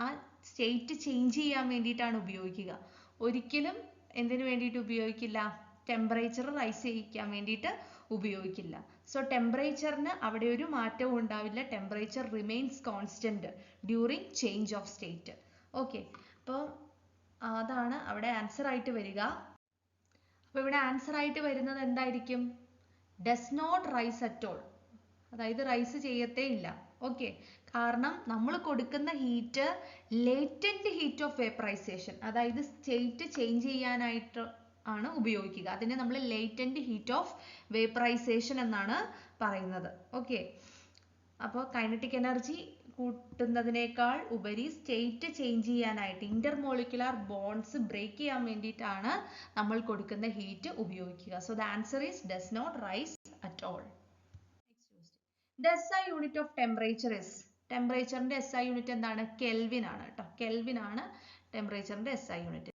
ആ സ്റ്റേറ്റ് ചേഞ്ച് ചെയ്യാൻ വേണ്ടിയിട്ടാണ് ഉപയോഗിക്കുക. ഒരിക്കലും എന്തിനു വേണ്ടിയിട്ട് ഉപയോഗിക്കില്ല? ടെമ്പറേച്ചർ റൈസ് ചെയ്യിക്കാൻ വേണ്ടിയിട്ട് ഉപയോഗിക്കില്ല. സോ ടെമ്പറേച്ചറിന് അവിടെ ഒരു മാറ്റവും ഉണ്ടാവില്ല. Temperature remains constant during change of state. Okay, അപ്പോൾ അതാണ് അവിടെ ആൻസർ ആയിട്ട് വരിക. അപ്പോൾ ഇവിടെ ആൻസർ ആയിട്ട് വരുന്നത് എന്തായിരിക്കും? Does not rise at all, അതായത് റൈസ് ചെയ്യത്തേ ഇല്ല. ഓക്കെ, കാരണം നമ്മൾ കൊടുക്കുന്ന heat latent heat of vaporisation, അതായത് സ്റ്റേറ്റ് ചേഞ്ച് ചെയ്യാനായിട്ട് ആണ് ഉപയോഗിക്കുക. അതിനെ നമ്മൾ ലേറ്റന്റ് ഹീറ്റ് ഓഫ് വേപ്പറൈസേഷൻ എന്നാണ് പറയുന്നത്. ഓക്കെ, അപ്പോൾ കൈനറ്റിക് എനർജി കൂട്ടുന്നതിനേക്കാൾ ഉപരി സ്റ്റേറ്റ് ചേഞ്ച് ചെയ്യാനായിട്ട് ഇന്റർമോളിക്കുലാർ ബോണ്ട്സ് ബ്രേക്ക് ചെയ്യാൻ വേണ്ടിയിട്ടാണ് നമ്മൾ കൊടുക്കുന്ന ഹീറ്റ് ഉപയോഗിക്കുക. So the answer is does not rise at all. The SI unit of temperature is, ടെമ്പറേച്ചറിന്റെ SI യൂണിറ്റ് എന്താണ്? കെൽവിൻ ആണ് കേട്ടോ. കെൽവിൻ ആണ് ടെമ്പറേച്ചറിന്റെ SI unit.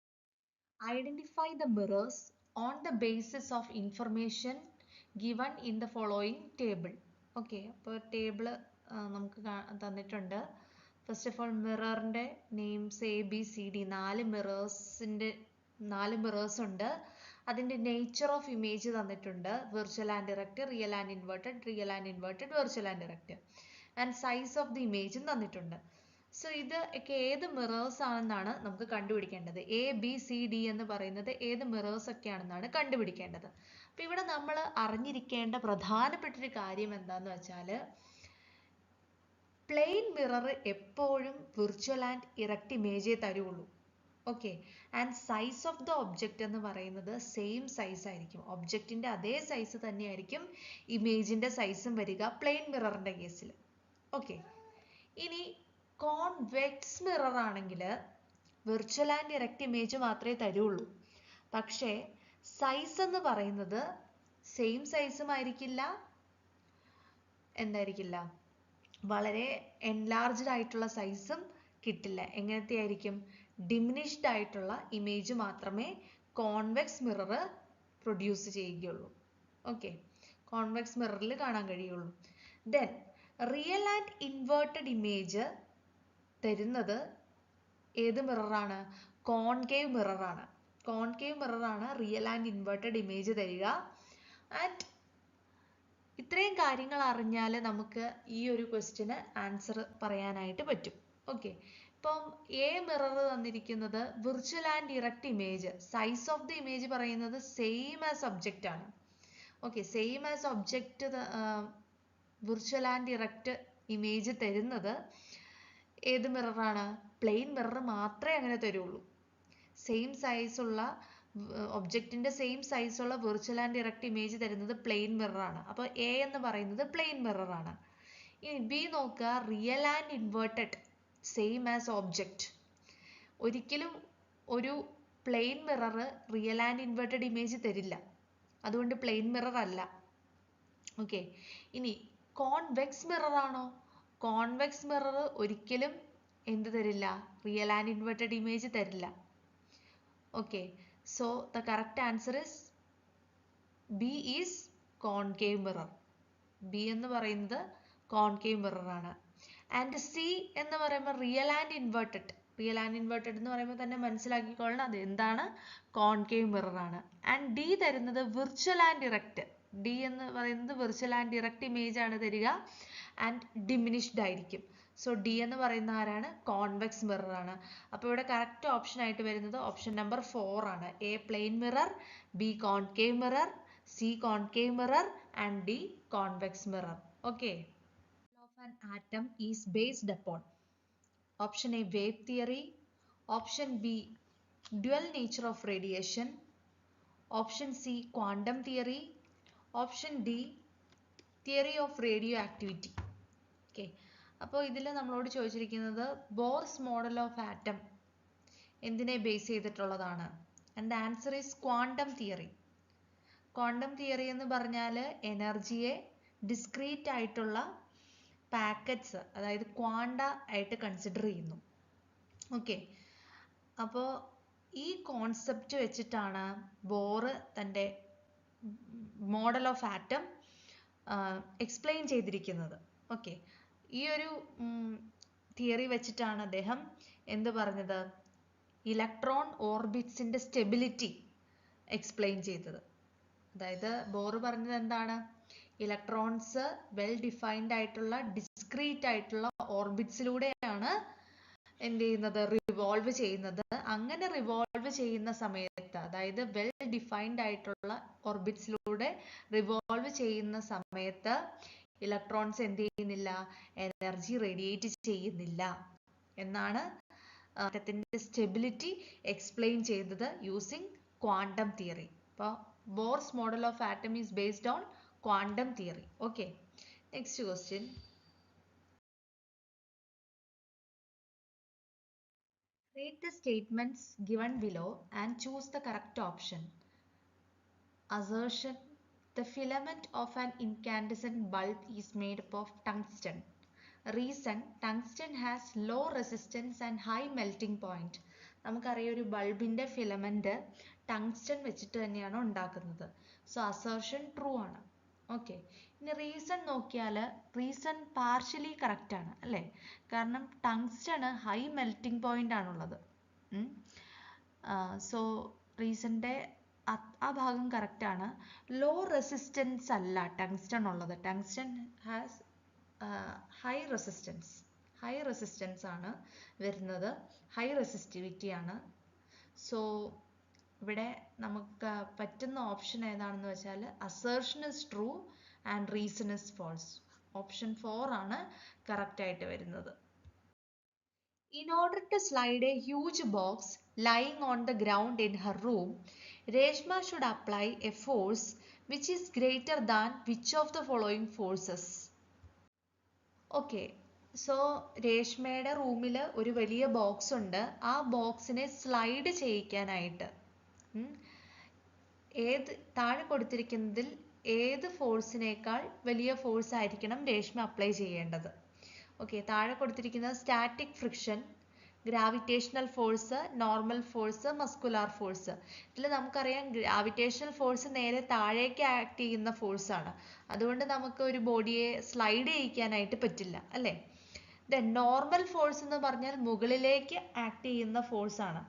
Identify the mirrors on the basis of information given in the following table. Okay, അപ്പോൾ table നമുക്ക് തന്നിട്ടുണ്ട്. First of all മിററിന്റെ നെയിംസ് ABCD, 4 മിറേഴ്സ് ഉണ്ട്. അതിന്റെ നേച്ചർ ഓഫ് ഇമേജ് തന്നിട്ടുണ്ട്. Virtual and direct, real and inverted, real and inverted, virtual and direct. And size of the ഇമേജും തന്നിട്ടുണ്ട്. So ഇത് ഒക്കെ ഏത് മിറേഴ്സ് ആണെന്നാണ് നമുക്ക് കണ്ടുപിടിക്കേണ്ടത്. ABCD എന്ന് പറയുന്നത് ഏത് മിറേഴ്സ് ഒക്കെയാണെന്നാണ് കണ്ടുപിടിക്കേണ്ടത്. അപ്പൊ ഇവിടെ നമ്മൾ അറിഞ്ഞിരിക്കേണ്ട പ്രധാനപ്പെട്ട ഒരു കാര്യം എന്താന്ന് വെച്ചാൽ, പ്ലെയിൻ മിറർ എപ്പോഴും വിർച്വൽ ആൻഡ് ഇറക്റ്റ് ഇമേജേ തരുള്ളൂ. Okay, and size of the object എന്ന് പറയുന്നത് സെയിം സൈസ് ആയിരിക്കും. ഒബ്ജക്റ്റിന്റെ അതേ സൈസ് തന്നെയായിരിക്കും ഇമേജിന്റെ സൈസും വരിക പ്ലെയിൻ മിററിന്റെ കേസിൽ. ഓക്കെ, ഇനി കോൺവെക്സ് മിറർ ആണെങ്കിൽ വിർച്വൽ ആൻഡ് ഇറക്റ്റ് ഇമേജ് മാത്രമേ തരുള്ളൂ. പക്ഷേ സൈസ് എന്ന് പറയുന്നത് സെയിം സൈസും ആയിരിക്കില്ല, എന്തായിരിക്കില്ല, വളരെ എൻലാർജ്ഡ് ആയിട്ടുള്ള സൈസും കിട്ടില്ല. എങ്ങനത്തെ ആയിരിക്കും? ഡിമിനിഷ്ഡ് ആയിട്ടുള്ള ഇമേജ് മാത്രമേ കോൺവെക്സ് മിറർ പ്രൊഡ്യൂസ് ചെയ്യുകയുള്ളൂ. ഓക്കെ, കോൺവെക്സ് മിററിൽ കാണാൻ കഴിയുള്ളൂ. Then real and inverted image തരുന്നത് ഏത് മിററാണ്? കോൺകേവ് മിററാണ്. കോൺകേവ് മിററാണ് റിയൽ ആൻഡ് ഇൻവേർട്ടഡ് ഇമേജ് തരിക. ആൻഡ് ഇത്രയും കാര്യങ്ങൾ അറിഞ്ഞാൽ നമുക്ക് ഈ ഒരു ക്വസ്റ്റിന് ആൻസർ പറയാനായിട്ട് പറ്റും. ഓക്കെ, ഇപ്പം A മിറർ തന്നിരിക്കുന്നത് virtual and erect image, size of the image പറയുന്നത് സെയിം ആസ് ഒബ്ജക്റ്റ് ആണ്. Okay, same as object virtual and erect image തരുന്നത് ഏത് മിററാണ്? പ്ലെയിൻ മിറർ മാത്രമേ അങ്ങനെ തരുള്ളൂ. സെയിം സൈസുള്ള ഒബ്ജക്റ്റിന്റെ സെയിം സൈസുള്ള വിർച്വൽ ആൻഡ് ഇറക്റ്റ് ഇമേജ് തരുന്നത് പ്ലെയിൻ മിററാണ്. അപ്പോൾ A എന്ന് പറയുന്നത് പ്ലെയിൻ മിററാണ്. ഇനി B നോക്കുക, real and inverted same as object. ഒരിക്കലും ഒരു plane mirror real and inverted image തരില്ല, അതുകൊണ്ട് പ്ലെയിൻ മിറർ അല്ല. ഓക്കെ, ഇനി കോൺവെക്സ് മിറർ ആണോ? കോൺവെക്സ് മിറർ ഒരിക്കലും എന്ത് തരില്ല? റിയൽ ആൻഡ് ഇൻവേർട്ടഡ് ഇമേജ് തരില്ല. Okay, so the correct answer is B is concave mirror. B എന്ന് പറയുന്നത് concave mirror ആണ്. ആൻഡ് C എന്ന് പറയുമ്പോൾ real and inverted. Real and inverted എന്ന് പറയുമ്പോൾ തന്നെ മനസ്സിലാക്കിക്കൊള്ളണം അത് എന്താണ്? കോൺകേവ് മിറർ ആണ്. ആൻഡ് D തരുന്നത് വിർച്വൽ ആൻഡ് ഇറക്റ്റ്. D എന്ന് പറയുന്നത് വിർച്വൽ ആൻഡ് ഇറക്റ്റ് ഇമേജ് ആണ് തരിക. ആൻഡ് ഡിമിനിഷ്ഡ് ആയിരിക്കും. സോ D എന്ന് പറയുന്ന ആരാണ്? കോൺവെക്സ് മിറർ ആണ്. അപ്പോൾ ഇവിടെ കറക്റ്റ് ഓപ്ഷൻ ആയിട്ട് വരുന്നത് ഓപ്ഷൻ നമ്പർ 4 ആണ്. A plane mirror, B concave mirror, C concave mirror and D convex mirror. Okay, of an atom is based upon option A wave theory, option B dual nature of radiation, option C quantum theory, option D theory of radioactivity. Okay, അപ്പോൾ ഇതിൽ നമ്മളോട് ചോദിച്ചിരിക്കുന്നത് Bohr's model of atom എന്തിനെ base ചെയ്തിട്ടുള്ളതാണ്? And the answer is quantum theory. Quantum theory എന്ന് പറഞ്ഞാൽ എനർജിയെ discrete ആയിട്ടുള്ള packets, അതായത് ക്വാണ്ട ആയിട്ട് കൺസിഡർ ചെയ്യുന്നു. ഓക്കെ, അപ്പോൾ ഈ കോൺസെപ്റ്റ് വെച്ചിട്ടാണ് ബോർ തൻ്റെ മോഡൽ ഓഫ് ആറ്റം എക്സ്പ്ലെയിൻ ചെയ്തിരിക്കുന്നത്. ഓക്കെ, ഈ ഒരു തിയറി വെച്ചിട്ടാണ് അദ്ദേഹം എന്ത് പറഞ്ഞത്, ഇലക്ട്രോൺ ഓർബിറ്റ്സിന്റെ സ്റ്റെബിലിറ്റി എക്സ്പ്ലെയിൻ ചെയ്തത്. അതായത് ബോർ പറഞ്ഞത് എന്താണ്, ഇലക്ട്രോൺസ് വെൽ ഡിഫൈൻഡ് ആയിട്ടുള്ള ഡിസ്ക്രീറ്റ് ആയിട്ടുള്ള ഓർബിറ്റ്സിലൂടെയാണ് എന്ത് ചെയ്യുന്നത്, റിവോൾവ് ചെയ്യുന്നത്. അങ്ങനെ റിവോൾവ് ചെയ്യുന്ന സമയത്ത്, അതായത് വെൽ ഡിഫൈൻഡ് ആയിട്ടുള്ള ഓർബിറ്റ്സിലൂടെ റിവോൾവ് ചെയ്യുന്ന സമയത്ത് ഇലക്ട്രോൺസ് എന്ത് ചെയ്യുന്നില്ല, എനർജി റേഡിയേറ്റ് ചെയ്യുന്നില്ല എന്നാണ് ആറ്റത്തിന്റെ സ്റ്റെബിലിറ്റി എക്സ്പ്ലെയിൻ ചെയ്തത് യൂസിങ് ക്വാണ്ടം തിയറി. അപ്പോൾ Bohr's model of atom is based on quantum theory. Okay, next question. Read the statements given below and choose the correct option. Assertion: the filament of an incandescent bulb is made up of tungsten. Reason: tungsten has low resistance and high melting point. നമുക്കറിയാം ഒരു ബൾബിന്റെ filament tungsten വെച്ചിട്ട് തന്നെയാണ് ഉണ്ടാക്കുന്നത്. So assertion true ആണ്. Okay, ഇനി reason നോക്കിയാൽ reason partially correct ആണ് അല്ലേ, കാരണം ടങ്സ്റ്റണ് ഹൈ മെൽറ്റിംഗ് പോയിന്റ് ആണുള്ളത്. സോ റീസണിന്റെ ആ ഭാഗം കറക്റ്റ് ആണ്. ലോ റെസിസ്റ്റൻസ് അല്ല ടങ്സ്റ്റൺ ഉള്ളത്, ടങ്സ്റ്റൺ ഹാസ് ഹൈ റെസിസ്റ്റൻസ് ആണ് വരുന്നത്, ഹൈ റെസിസ്റ്റിവിറ്റി ആണ്. സോ ഇവിടെ നമുക്ക് പറ്റുന്ന ഓപ്ഷൻ ഏതാണെന്ന് വെച്ചാൽ assertion is true and reason is false. Option 4 ആണ് കറക്റ്റ് ആയിട്ട് വരുന്നത്. In order to slide a huge box lying on the ground in her room, Reshma should apply a force which is greater than which of the following forces? Okay, so രേഷ്മയുടെ റൂമിൽ ഒരു വലിയ box ഉണ്ട്. ആ ബോക്സിനെ slide ചെയ്യിക്കാനായിട്ട് താഴെ കൊടുത്തിരിക്കുന്നതിൽ ഏത് ഫോഴ്സിനേക്കാൾ വലിയ force ആയിരിക്കണം രേഷ്മ അപ്ലൈ ചെയ്യേണ്ടത്? ഓക്കെ, താഴെ കൊടുത്തിരിക്കുന്നത് static friction, gravitational force, normal force, muscular force. ഇതിൽ നമുക്കറിയാം ഗ്രാവിറ്റേഷണൽ ഫോഴ്സ് നേരെ താഴേക്ക് ആക്ട് ചെയ്യുന്ന ഫോഴ്സ് ആണ്, അതുകൊണ്ട് നമുക്ക് ഒരു ബോഡിയെ സ്ലൈഡ് ചെയ്യിക്കാനായിട്ട് പറ്റില്ല അല്ലേ. ദെൻ നോർമൽ ഫോഴ്സ് എന്ന് പറഞ്ഞാൽ മുകളിലേക്ക് ആക്ട് ചെയ്യുന്ന ഫോഴ്സ് ആണ്.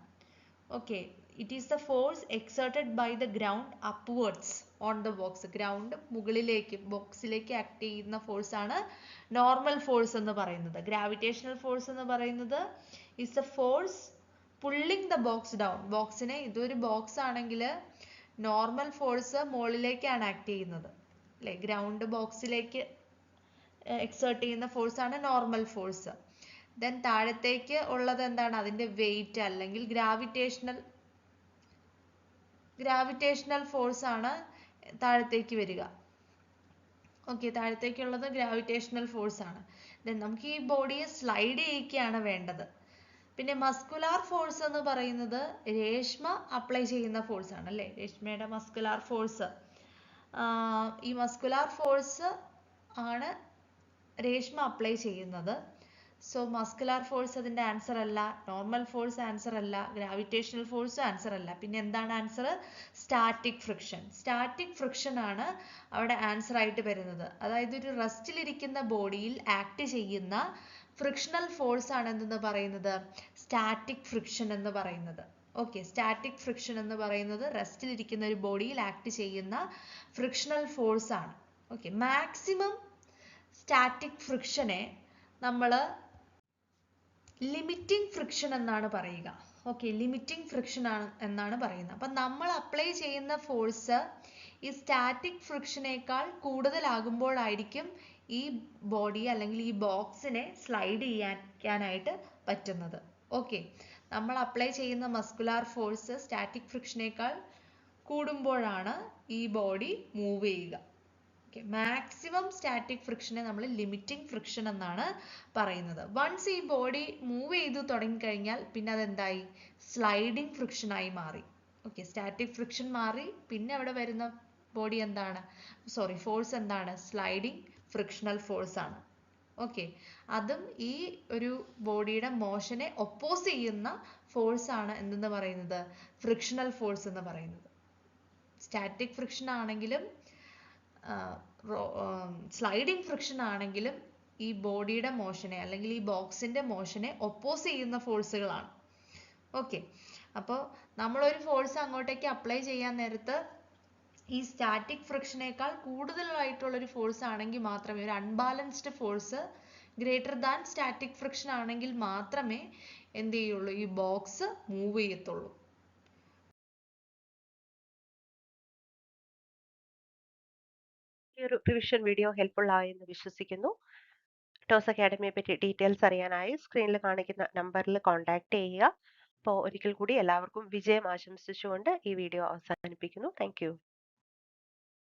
Okay, it is the force exerted by the ground upwards on the box. Ground മുകളിലേക്ക് ബോക്സിലേക്ക് ആക്ട് ചെയ്യുന്ന ഫോഴ്സ് ആണ് നോർമൽ ഫോഴ്സ് എന്ന് പറയുന്നത്. ഗ്രാവിറ്റേഷണൽ ഫോഴ്സ് എന്ന് പറയുന്നത് is the force pulling the box down. ബോക്സിനെ, ഇതൊരു ബോക്സ് ആണെങ്കിൽ നോർമൽ ഫോഴ്സ് മുകളിലേക്കാണ് ആക്ട് ചെയ്യുന്നത് അല്ലെ, ഗ്രൗണ്ട് ബോക്സിലേക്ക് എക്സേർട്ട് ചെയ്യുന്ന ഫോഴ്സ് ആണ് നോർമൽ ഫോഴ്സ്. ദെൻ താഴത്തേക്ക് ഉള്ളത് എന്താണ്, അതിന്റെ വെയിറ്റ് അല്ലെങ്കിൽ ഗ്രാവിറ്റേഷണൽ ഫോഴ്സ് ആണ് താഴത്തേക്ക് വരിക. ഓക്കെ, താഴത്തേക്കുള്ളത് ഗ്രാവിറ്റേഷണൽ ഫോഴ്സ് ആണ്. ദെൻ നമുക്ക് ഈ ബോഡിയെ സ്ലൈഡ് ചെയ്യിക്കുകയാണ് വേണ്ടത്. പിന്നെ മസ്കുലാർ ഫോഴ്സ് എന്ന് പറയുന്നത് രേഷ്മ അപ്ലൈ ചെയ്യുന്ന ഫോഴ്സ് ആണ് അല്ലേ, രേഷ്മയുടെ മസ്കുലാർ ഫോഴ്സ്. ഈ മസ്കുലാർ ഫോഴ്സ് ആണ് രേഷ്മ അപ്ലൈ ചെയ്യുന്നത്. സോ മസ്കുലാർ ഫോഴ്സ് അതിന്റെ ആൻസർ അല്ല, നോർമൽ ഫോഴ്സ് ആൻസർ അല്ല, ഗ്രാവിറ്റേഷണൽ ഫോഴ്സ് ആൻസർ അല്ല. പിന്നെ എന്താണ് answer? Static friction. Static friction ആണ് അവിടെ ആൻസർ ആയിട്ട് വരുന്നത്. അതായത് ഒരു റെസ്റ്റിലിരിക്കുന്ന ബോഡിയിൽ ആക്ട് ചെയ്യുന്ന ഫ്രിക്ഷണൽ ഫോഴ്സ് ആണ് എന്തെന്ന് പറയുന്നത്, സ്റ്റാറ്റിക് ഫ്രിക്ഷൻ എന്ന് പറയുന്നത്. ഓക്കെ, സ്റ്റാറ്റിക് ഫ്രിക്ഷൻ എന്ന് പറയുന്നത് റെസ്റ്റിലിരിക്കുന്ന ഒരു ബോഡിയിൽ ആക്ട് ചെയ്യുന്ന ഫ്രിക്ഷണൽ ഫോഴ്സ് ആണ്. ഓക്കെ, മാക്സിമം സ്റ്റാറ്റിക് ഫ്രിക്ഷനെ നമ്മൾ ലിമിറ്റിംഗ് ഫ്രിക്ഷൻ എന്നാണ് പറയുക. ഓക്കെ, ലിമിറ്റിംഗ് ഫ്രിക്ഷൻ ആണ് എന്നാണ് പറയുന്നത്. അപ്പം നമ്മൾ അപ്ലൈ ചെയ്യുന്ന ഫോഴ്സ് ഈ സ്റ്റാറ്റിക് ഫ്രിക്ഷനേക്കാൾ കൂടുതലാകുമ്പോഴായിരിക്കും ഈ ബോഡി അല്ലെങ്കിൽ ഈ ബോക്സിനെ സ്ലൈഡ് ചെയ്യാനായിട്ട് പറ്റുന്നത്. ഓക്കെ, നമ്മൾ അപ്ലൈ ചെയ്യുന്ന മസ്കുലാർ ഫോഴ്സ് സ്റ്റാറ്റിക് ഫ്രിക്ഷനേക്കാൾ കൂടുമ്പോഴാണ് ഈ ബോഡി മൂവ് ചെയ്യുക. ഓക്കെ, മാക്സിമം സ്റ്റാറ്റിക് ഫ്രിക്ഷനെ നമ്മൾ ലിമിറ്റിംഗ് ഫ്രിക്ഷൻ എന്നാണ് പറയുന്നത്. വൺസ് ഈ ബോഡി മൂവ് ചെയ്തു തുടങ്ങിക്കഴിഞ്ഞാൽ പിന്നെ അതെന്തായി, സ്ലൈഡിംഗ് ഫ്രിക്ഷൻ ആയി മാറി. ഓക്കെ, സ്റ്റാറ്റിക് ഫ്രിക്ഷൻ മാറി, പിന്നെ അവിടെ വരുന്ന ബോഡി എന്താണ്, ഫോഴ്സ് എന്താണ്, സ്ലൈഡിങ് ഫ്രിക്ഷണൽ ഫോഴ്സ് ആണ്. ഓക്കെ, അതും ഈ ഒരു ബോഡിയുടെ മോഷനെ ഒപ്പോസ് ചെയ്യുന്ന ഫോഴ്സ് ആണ് എന്തെന്ന് പറയുന്നത്, ഫ്രിക്ഷണൽ ഫോഴ്സ് എന്ന് പറയുന്നത്. സ്റ്റാറ്റിക് ഫ്രിക്ഷൻ ആണെങ്കിലും സ്ലൈഡിങ് ഫ്രിക്ഷൻ ആണെങ്കിലും ഈ ബോഡിയുടെ മോഷനെ അല്ലെങ്കിൽ ഈ ബോക്സിന്റെ മോഷനെ ഒപ്പോസ് ചെയ്യുന്ന ഫോഴ്സുകളാണ്. ഓക്കെ, അപ്പോൾ നമ്മളൊരു ഫോഴ്സ് അങ്ങോട്ടേക്ക് അപ്ലൈ ചെയ്യാൻ നേരത്ത് ഈ സ്റ്റാറ്റിക് ഫ്രിക്ഷനേക്കാൾ കൂടുതലായിട്ടുള്ളൊരു ഫോഴ്സ് ആണെങ്കിൽ മാത്രമേ, ഒരു unbalanced force greater than static friction ആണെങ്കിൽ മാത്രമേ എന്ത് ചെയ്യുള്ളൂ, ഈ ബോക്സ് മൂവ് ചെയ്യത്തുള്ളൂ. ഈ ഒരു റിവിഷൻ വീഡിയോ ഹെൽപ്ഫുൾ ആയെന്ന് വിശ്വസിക്കുന്നു. ടോസ് അക്കാഡമിയെ പറ്റി ഡീറ്റെയിൽസ് അറിയാനായി സ്ക്രീനിൽ കാണിക്കുന്ന നമ്പറിൽ കോൺടാക്ട് ചെയ്യുക. അപ്പോൾ ഒരിക്കൽ കൂടി എല്ലാവർക്കും വിജയം ആശംസിച്ചുകൊണ്ട് ഈ വീഡിയോ അവസാനിപ്പിക്കുന്നു. താങ്ക്